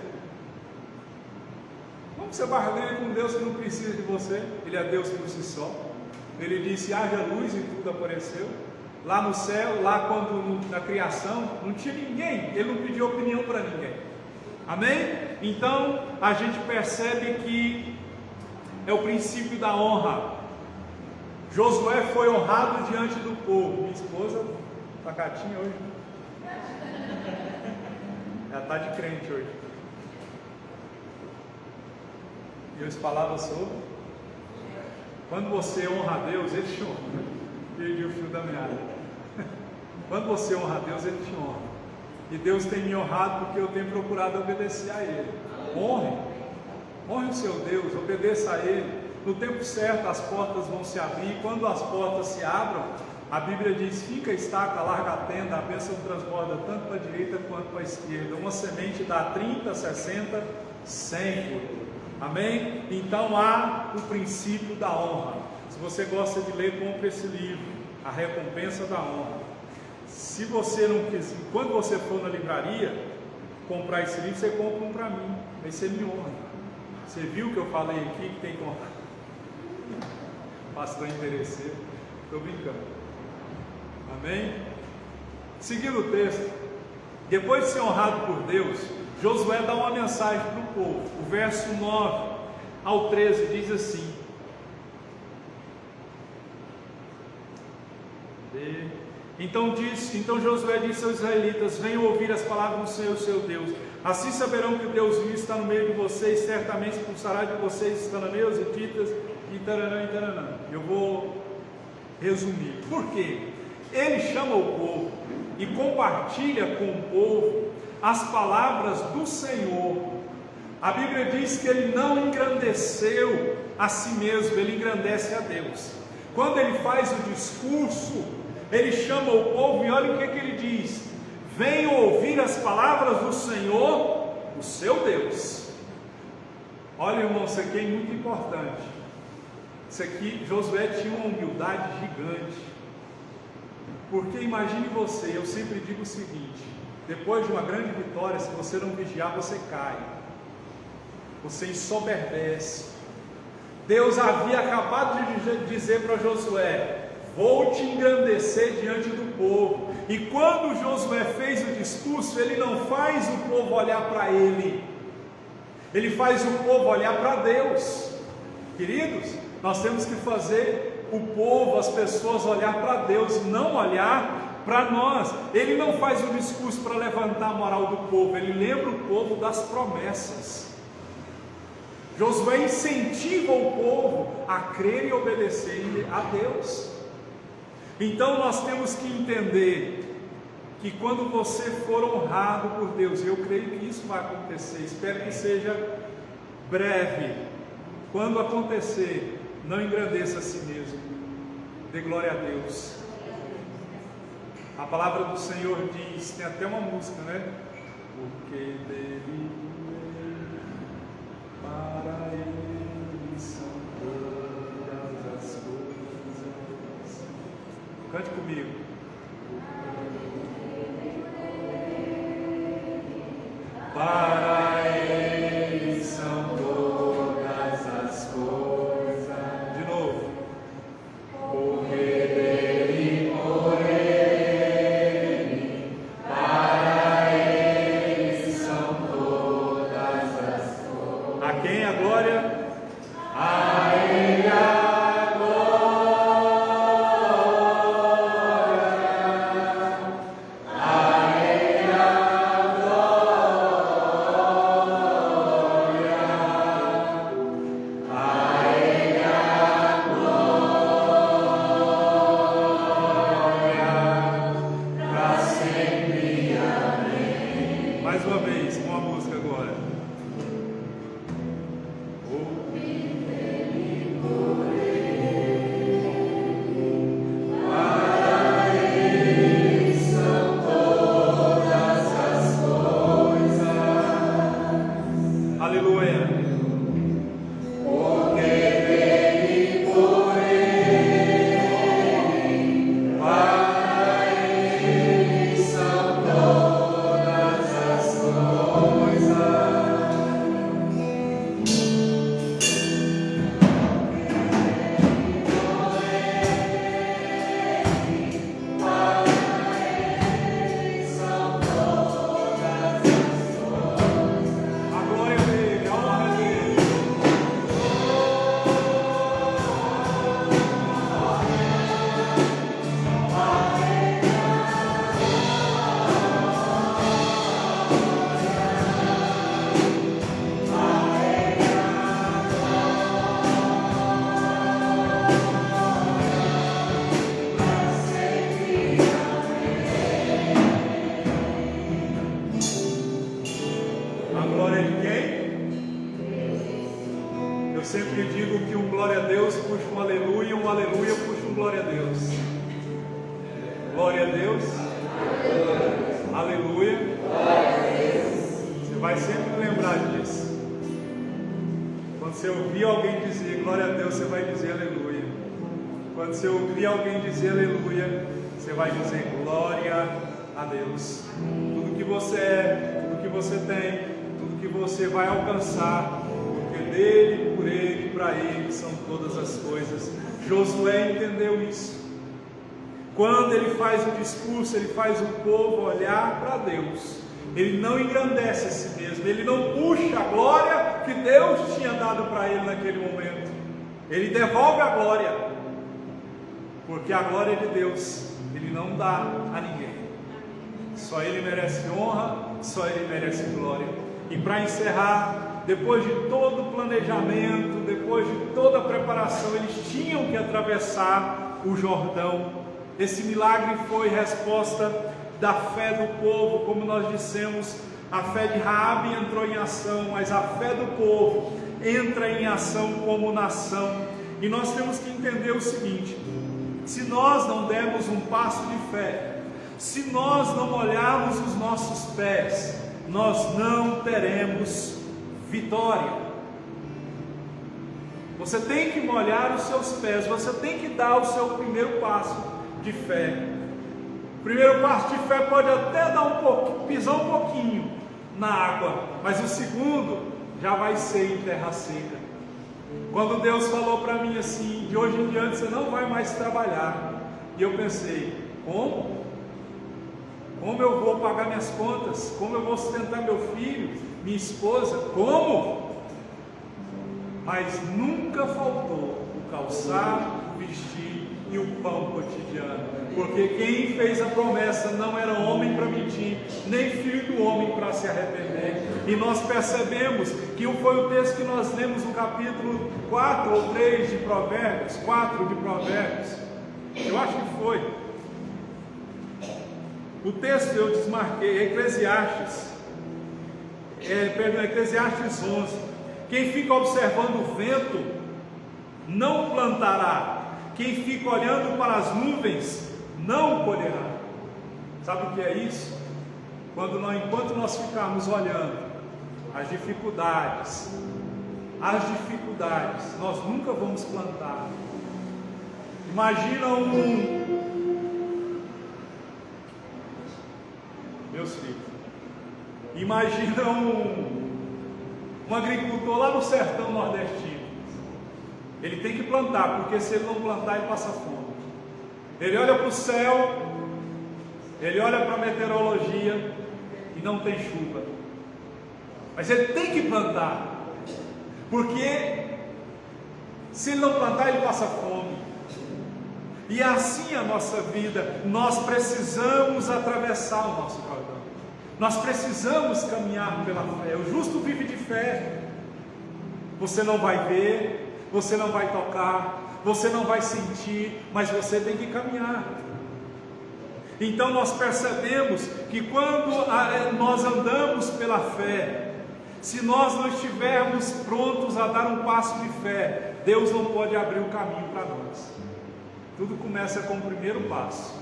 Como você barganha com Deus que não precisa de você? Ele é Deus por si só. Ele disse: haja luz e tudo apareceu. Lá no céu, lá quando na criação, não tinha ninguém. Ele não pediu opinião para ninguém. Amém? Então a gente percebe que é o princípio da honra. Josué foi honrado diante do povo. Minha esposa está catinha hoje. Ela está de crente hoje. E eu falava sobre: quando você honra a Deus, Ele te honra. Perdi o fio da meada. Quando você honra a Deus, Ele te honra. E Deus tem me honrado porque eu tenho procurado obedecer a Ele. Honre o seu Deus, obedeça a Ele. No tempo certo as portas vão se abrir. Quando as portas se abram, a Bíblia diz: fica a estaca, larga a tenda, a bênção transborda tanto para a direita quanto para a esquerda. Uma semente dá 30, 60, 100. Amém? Então há o princípio da honra. Se você gosta de ler, compre esse livro, A Recompensa da Honra. Se você não quiser, quando você for na livraria comprar esse livro, você compra um para mim, aí você me honra. Você viu que eu falei aqui que tem que comprar? Pastor interesseiro, estou brincando. Amém? Seguindo o texto, depois de ser honrado por Deus, Josué dá uma mensagem para o povo. O verso 9 ao 13 diz assim: Então Josué disse aos israelitas: venham ouvir as palavras do Senhor seu Deus. Assim saberão que o Deus vivo está no meio de vocês, certamente expulsará de vocês os cananeus, hititas e taranã e taranã. Eu vou resumir. Por quê? Ele chama o povo e compartilha com o povo as palavras do Senhor. A Bíblia diz que ele não engrandeceu a si mesmo, ele engrandece a Deus. Quando ele faz o discurso, ele chama o povo e olha o que ele diz: venham ouvir as palavras do Senhor, o seu Deus. Olha, irmão, isso aqui é muito importante. Isso aqui, Josué tinha uma humildade gigante. Porque imagine você, eu sempre digo o seguinte: depois de uma grande vitória, se você não vigiar, você cai, você ensoberbece. Deus havia acabado de dizer para Josué: vou te engrandecer diante do povo. E quando Josué fez o discurso, ele não faz o povo olhar para ele, ele faz o povo olhar para Deus. Queridos, nós temos que fazer o povo, as pessoas olhar para Deus, não olhar para nós. Ele não faz o discurso para levantar a moral do povo, ele lembra o povo das promessas. Josué incentiva o povo a crer e obedecer a Deus. Então nós temos que entender que quando você for honrado por Deus, eu creio que isso vai acontecer, espero que seja breve. Quando acontecer, não engrandeça a si mesmo, dê glória a Deus. A palavra do Senhor diz, tem até uma música, né? Porque dele, para ele são todas as coisas. Cante comigo. Para ele são todas as coisas. De novo. Porque dele, por ele, para ele são todas as coisas. A quem a glória? A ele a glória. A ele a glória. A ele a glória. Para sempre. Amém. Mais uma vez, com a música agora. Aleluia. Porque dele, por ele, para ele são todas as coisas. A glória dele, a honra dele. A glória de quem? Eu sempre digo que um glória a Deus puxa um aleluia puxa um glória a Deus. Glória a Deus. Aleluia. Você vai sempre lembrar disso. Quando você ouvir alguém dizer glória a Deus, você vai dizer aleluia. Quando você ouvir alguém dizer aleluia, você vai dizer glória glória a Deus. Tudo que você é, tudo que você tem, tudo que você vai alcançar, porque dele, por ele, para ele são todas as coisas. Josué entendeu isso. Quando ele faz o discurso, ele faz o povo olhar para Deus. Ele não engrandece a si mesmo, ele não puxa a glória que Deus tinha dado para ele naquele momento. Ele devolve a glória, porque a glória de Deus ele não dá a ninguém. Só ele merece honra, só ele merece glória. E para encerrar, depois de todo o planejamento, depois de toda a preparação, eles tinham que atravessar o Jordão. Esse milagre foi resposta da fé do povo, como nós dissemos. A fé de Raabe entrou em ação, mas a fé do povo entra em ação como nação. E nós temos que entender o seguinte: se nós não dermos um passo de fé, se nós não molharmos os nossos pés, nós não teremos vitória. Você tem que molhar os seus pés, você tem que dar o seu primeiro passo de fé. O primeiro passo de fé pode até dar um pouco, pisar um pouquinho na água, mas o segundo já vai ser em terra seca. Quando Deus falou para mim assim: de hoje em diante você não vai mais trabalhar, e eu pensei: como? Como eu vou pagar minhas contas? Como eu vou sustentar meu filho, minha esposa? Como? Mas nunca faltou o calçar, o vestir e o pão cotidiano, porque quem fez a promessa não era homem para mentir, nem filho do homem para se arrepender. E nós percebemos que foi o texto que nós lemos no capítulo 4 ou 3 de Provérbios, 4 de Provérbios, eu acho que foi. O texto eu desmarquei, Eclesiastes 11. Quem fica observando o vento não plantará, quem fica olhando para as nuvens não colherá. Sabe o que é isso? Enquanto nós ficarmos olhando as dificuldades, nós nunca vamos plantar. Imagina meus filhos, imagina um agricultor lá no sertão nordestino. Ele tem que plantar, porque se ele não plantar, ele passa fome. Ele olha para o céu, ele olha para a meteorologia e não tem chuva, mas ele tem que plantar, porque se ele não plantar, ele passa fome. E assim a nossa vida, nós precisamos atravessar o nosso Jordão, nós precisamos caminhar pela fé. O justo vive de fé. Você não vai ver, você não vai tocar, você não vai sentir, mas você tem que caminhar. Então nós percebemos que quando nós andamos pela fé, se nós não estivermos prontos a dar um passo de fé, Deus não pode abrir o caminho para nós. Tudo começa com o primeiro passo.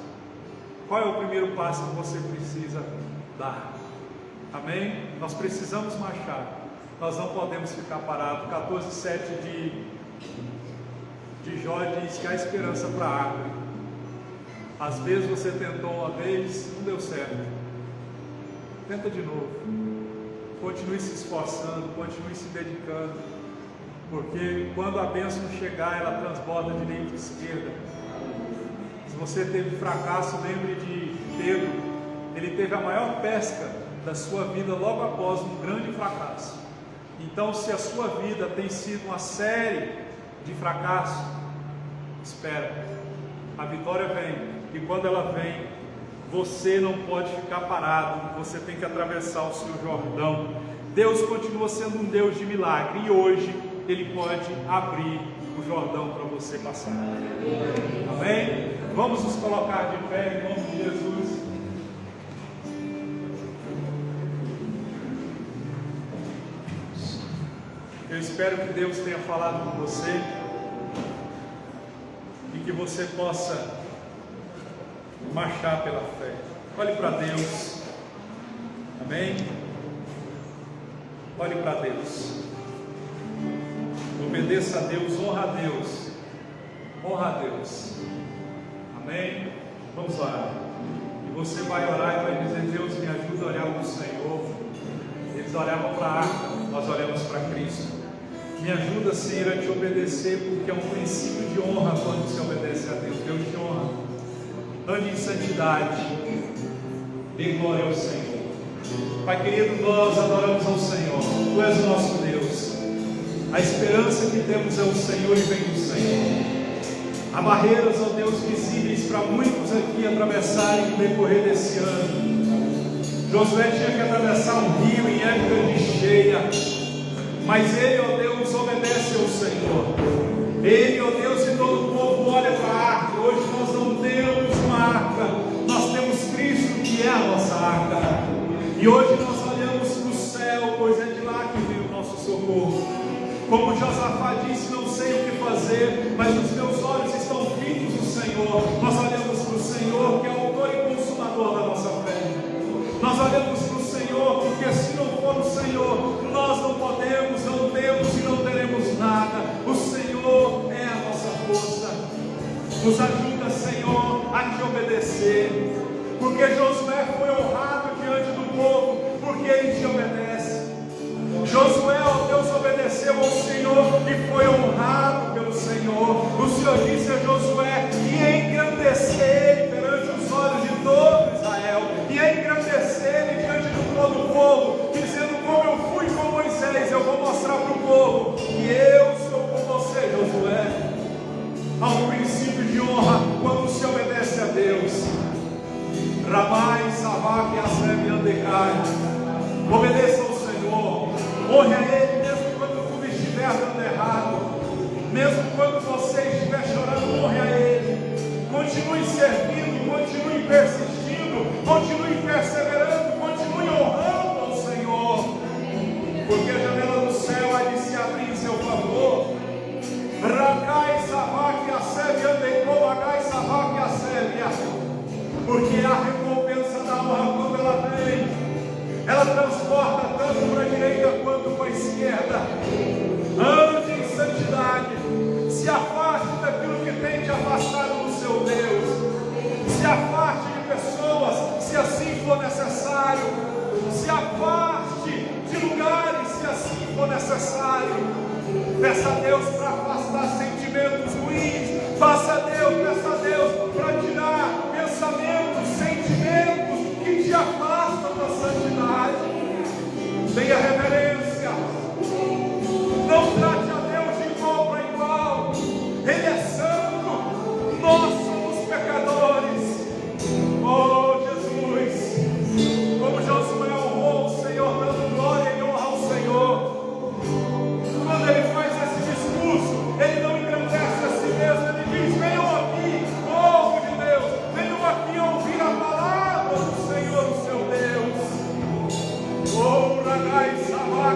Qual é o primeiro passo que você precisa dar? Amém? Nós precisamos marchar. Nós não podemos ficar parados. 14:7 de Jó diz que há esperança para a árvore. Às vezes você tentou uma vez, não deu certo. Tenta de novo. Continue se esforçando, continue se dedicando, porque quando a bênção chegar, ela transborda de direita e esquerda. Se você teve fracasso, lembre de Pedro. Ele teve a maior pesca da sua vida logo após um grande fracasso. Então, se a sua vida tem sido uma série de fracassos, espera, a vitória vem, e quando ela vem, você não pode ficar parado, você tem que atravessar o seu Jordão. Deus continua sendo um Deus de milagre, e hoje Ele pode abrir o Jordão para você passar. Amém? Vamos nos colocar de pé em nome de Jesus. Eu espero que Deus tenha falado com você e que você possa marchar pela fé. Olhe para Deus. Amém? Olhe para Deus. Obedeça a Deus, honra a Deus. Honra a Deus. Amém? Vamos lá. você vai orar e vai dizer: Deus, me ajuda a olhar para o Senhor. Eles olhavam para a arca, nós olhamos para Cristo. Me ajuda, Senhor, a te obedecer, porque é um princípio de honra quando se obedece a Deus. Deus te honra. Ande em santidade, dê glória ao Senhor. Pai querido, nós adoramos ao Senhor. Tu és o nosso Deus. A esperança que temos é o Senhor e vem do Senhor. Há barreiras, ó Deus, visíveis para muitos aqui atravessarem no decorrer desse ano. Josué tinha que atravessar um rio em época de cheia, mas ele, ó Deus, obedece ao Senhor. Ele, ó Deus, e todo o povo olha para a arca. Hoje nós não temos uma arca, nós temos Cristo, que é a nossa arca. E hoje nós olhamos para o céu, pois é de lá que vem o nosso socorro. Como Josafá disse: não sei o que fazer, mas os meus olhos estão fitos no Senhor. Nós olhamos para o Senhor, que é o autor e consumador da nossa fé. Nós olhamos para o Senhor, porque se não for o Senhor, nós não podemos, não temos e não teremos nada. O Senhor é a nossa força. Nos ajuda, Senhor, a te obedecer, porque Josué foi honrado diante do povo, porque ele te obedece. Josué, ó Deus, obedeceu ao Senhor e foi honrado pelo Senhor. O Senhor disse a Josué: e engrandecer perante os olhos de todo Israel, e engrandecer diante de todo o povo, dizendo: como eu fui com Moisés, eu vou mostrar para o povo que eu sou com você, Josué. Há um princípio de honra quando se obedece a Deus. Ramai, Savak, Asem, Andecai. Obedeça ao Senhor, honre a Ele, mesmo quando tudo estiver dando errado, mesmo quando você estiver chorando, honre a Ele. Continue servindo, continue persistindo, continue perseverando, continue honrando ao Senhor, porque a janela do céu há de se abrir em seu favor. Rakai, Savak, Asem, Andecai, Agai, Savak, Asem. Porque a recompensa da honra, quando ela vem, ela transporta tanto para a direita quanto para a esquerda. Ande em santidade, se afaste daquilo que tem te afastado do seu Deus, se afaste de pessoas, se assim for necessário, se afaste de lugares, se assim for necessário. Peça a Deus para afastar sentimentos ruins, peça a Deus para tirar pensamentos, sentimentos que te afastam da santidade. Tenha reverência, não trate a Deus de igual para igual. Ele é santo, nós somos pecadores. Oh Jesus, como Josué honrou o Senhor, dando glória e honra ao Senhor. Quando ele faz esse discurso, ele não engrandece a si mesmo, ele diz: venham aqui, povo de Deus, venham aqui ouvir a palavra do Senhor, o seu Deus. Oh, Ragai, Savak,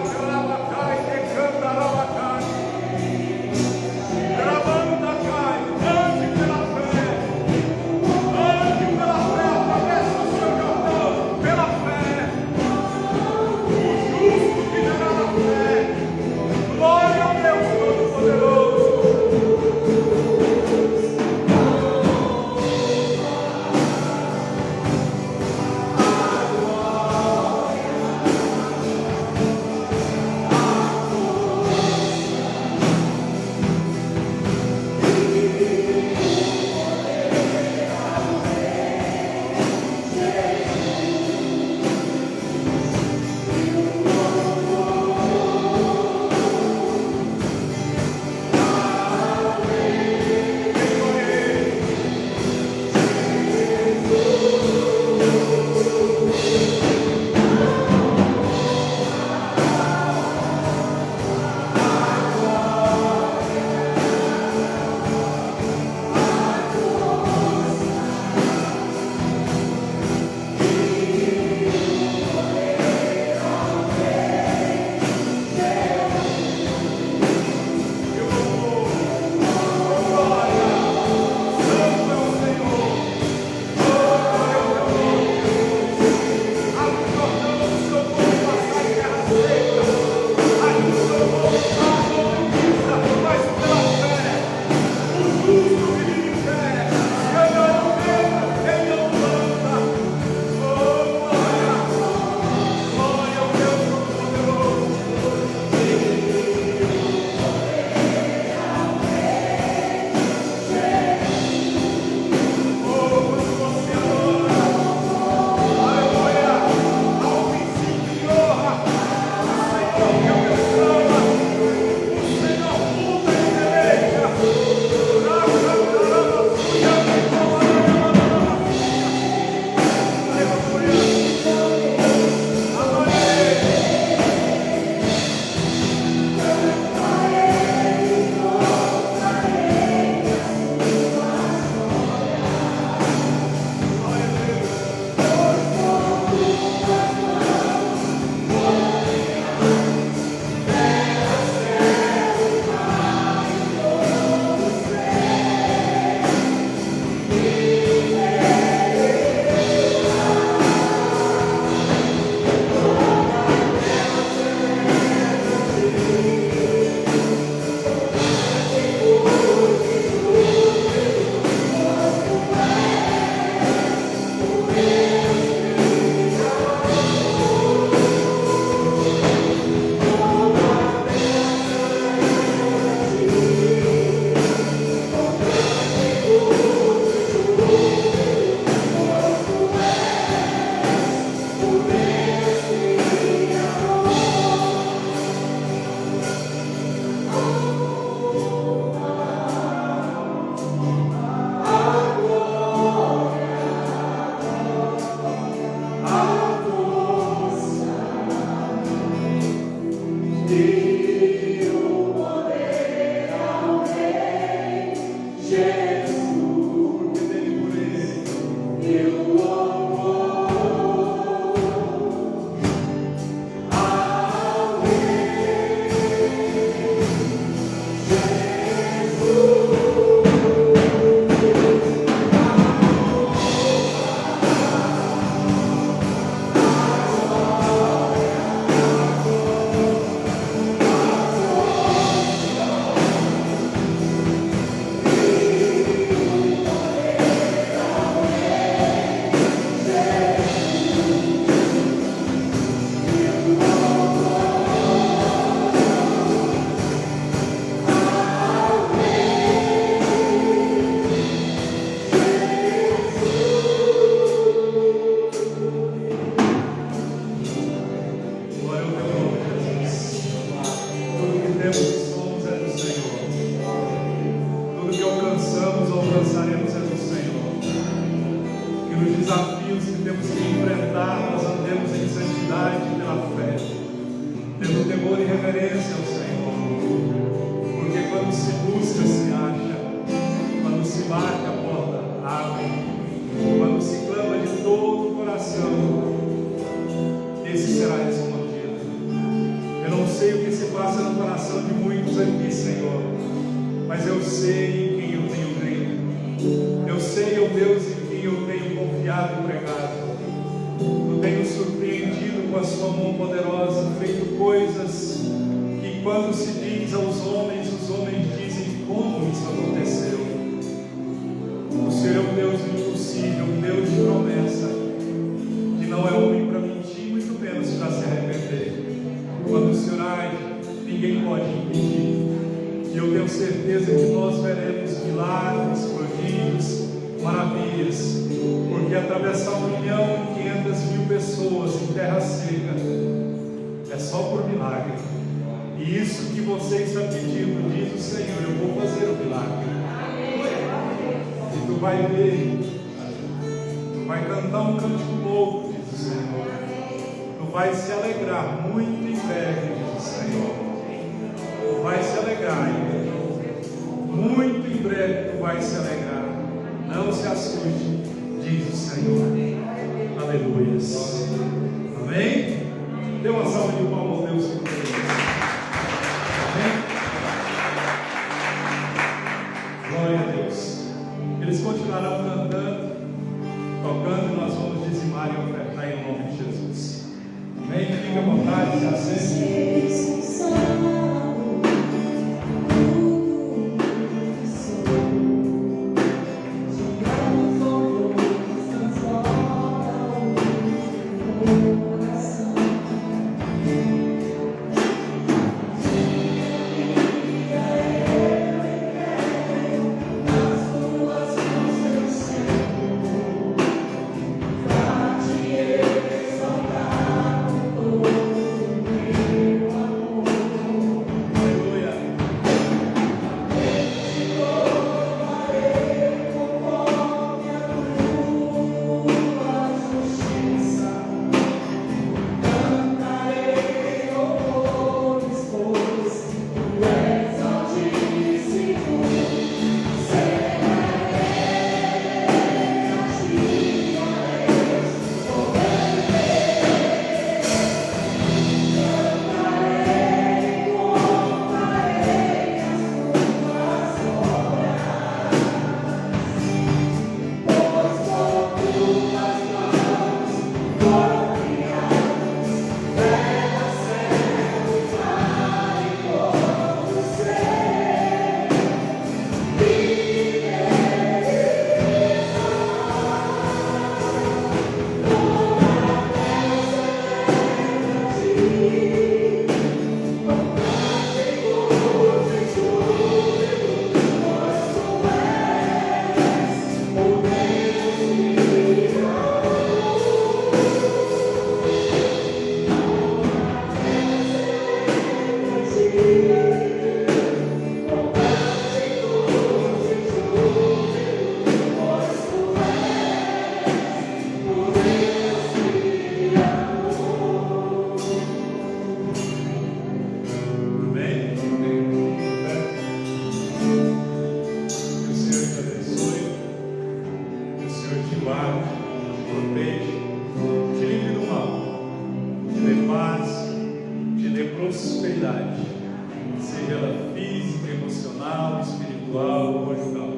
seja ela física, emocional, espiritual, conjugal.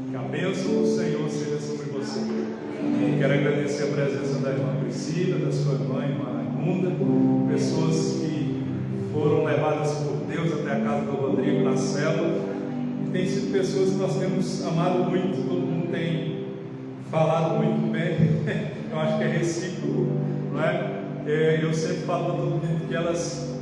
Que a bênção do Senhor seja sobre você. Quero agradecer a presença da irmã Priscila, da sua irmã Raimunda, pessoas que foram levadas por Deus até a casa do Rodrigo na célula. E tem sido pessoas que nós temos amado muito, todo mundo tem falado muito bem. Eu acho que é recíproco, não é? Eu sempre falo para todo mundo que elas,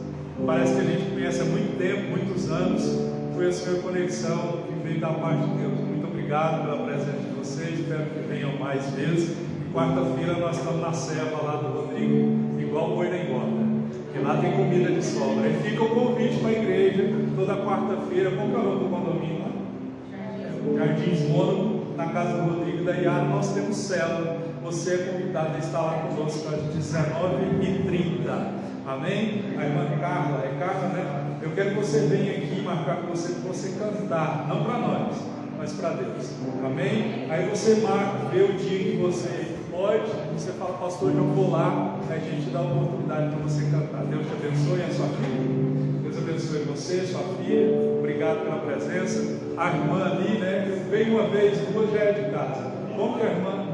parece que a gente conhece há muito tempo, muitos anos. Foi a sua conexão que veio da parte de Deus. Muito obrigado pela presença de vocês, espero que venham mais vezes. E quarta-feira nós estamos na serva lá do Rodrigo, igual boi na engorda, porque lá tem comida de sobra. E fica o convite para a igreja, toda quarta-feira. Qual que é o nome do condomínio lá? Jardins Mônaco, na casa do Rodrigo e da Yara. Nós temos célula. Você é convidado a estar lá conosco às 19h30. Amém? A irmã Carla, é Carla, né? Eu quero que você venha aqui marcar com você, para você cantar, não para nós, mas para Deus. Amém? Aí você marca, vê o dia que você pode, você fala, pastor, eu vou lá, a gente dá a oportunidade para você cantar. Deus te abençoe, a sua filha. Deus abençoe você, sua filha. Obrigado pela presença. A irmã ali, né? Veio uma vez, duas já é de casa. Como que é a irmã?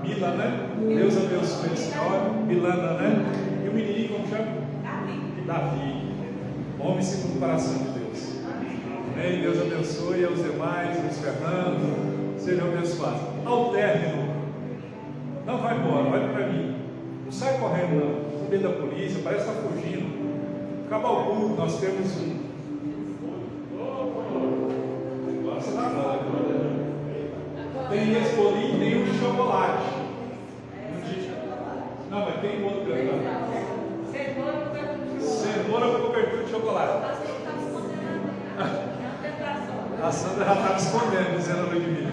Mila, né? Deus abençoe a senhora. Milana, né? E o menininho, como chama? Davi. Homem segundo o coração de Deus. Amém? Deus abençoe aos demais, Luiz Fernando. Sejam abençoados. Ao término, não vai embora, olha para mim. Não sai correndo, não. Com medo da polícia, parece que está fugindo. Acabar o culto, nós temos um. Gosta da glória. Tem esse bolinho, tem um de chocolate. Não, mas tem outro cantando. Cenoura com cobertura de chocolate. A Sandra já estava escondendo, dizendo a Ludmilla.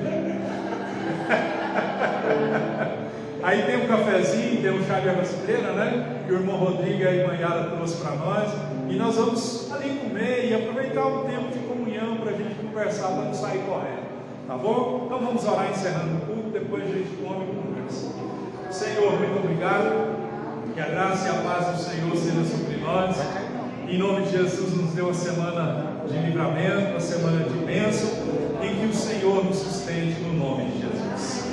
Aí tem um cafezinho, tem um chá de água cidreira, né? Que o irmão Rodrigo e a irmã Yara trouxe para nós. E nós vamos ali comer e aproveitar o tempo de comunhão para a gente conversar, para não sair correndo. Tá bom? Então vamos orar encerrando o culto, depois a gente come e conversa. Senhor, muito obrigado. Que a graça e a paz do Senhor seja sobre nós. Em nome de Jesus, nos deu uma semana de livramento, uma semana de bênção, e que o Senhor nos sustente no nome de Jesus.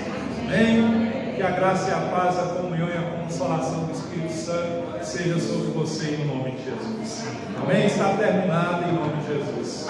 Amém? Que a graça e a paz, a comunhão e a consolação do Espírito Santo seja sobre você em nome de Jesus. Amém? Está terminado em nome de Jesus.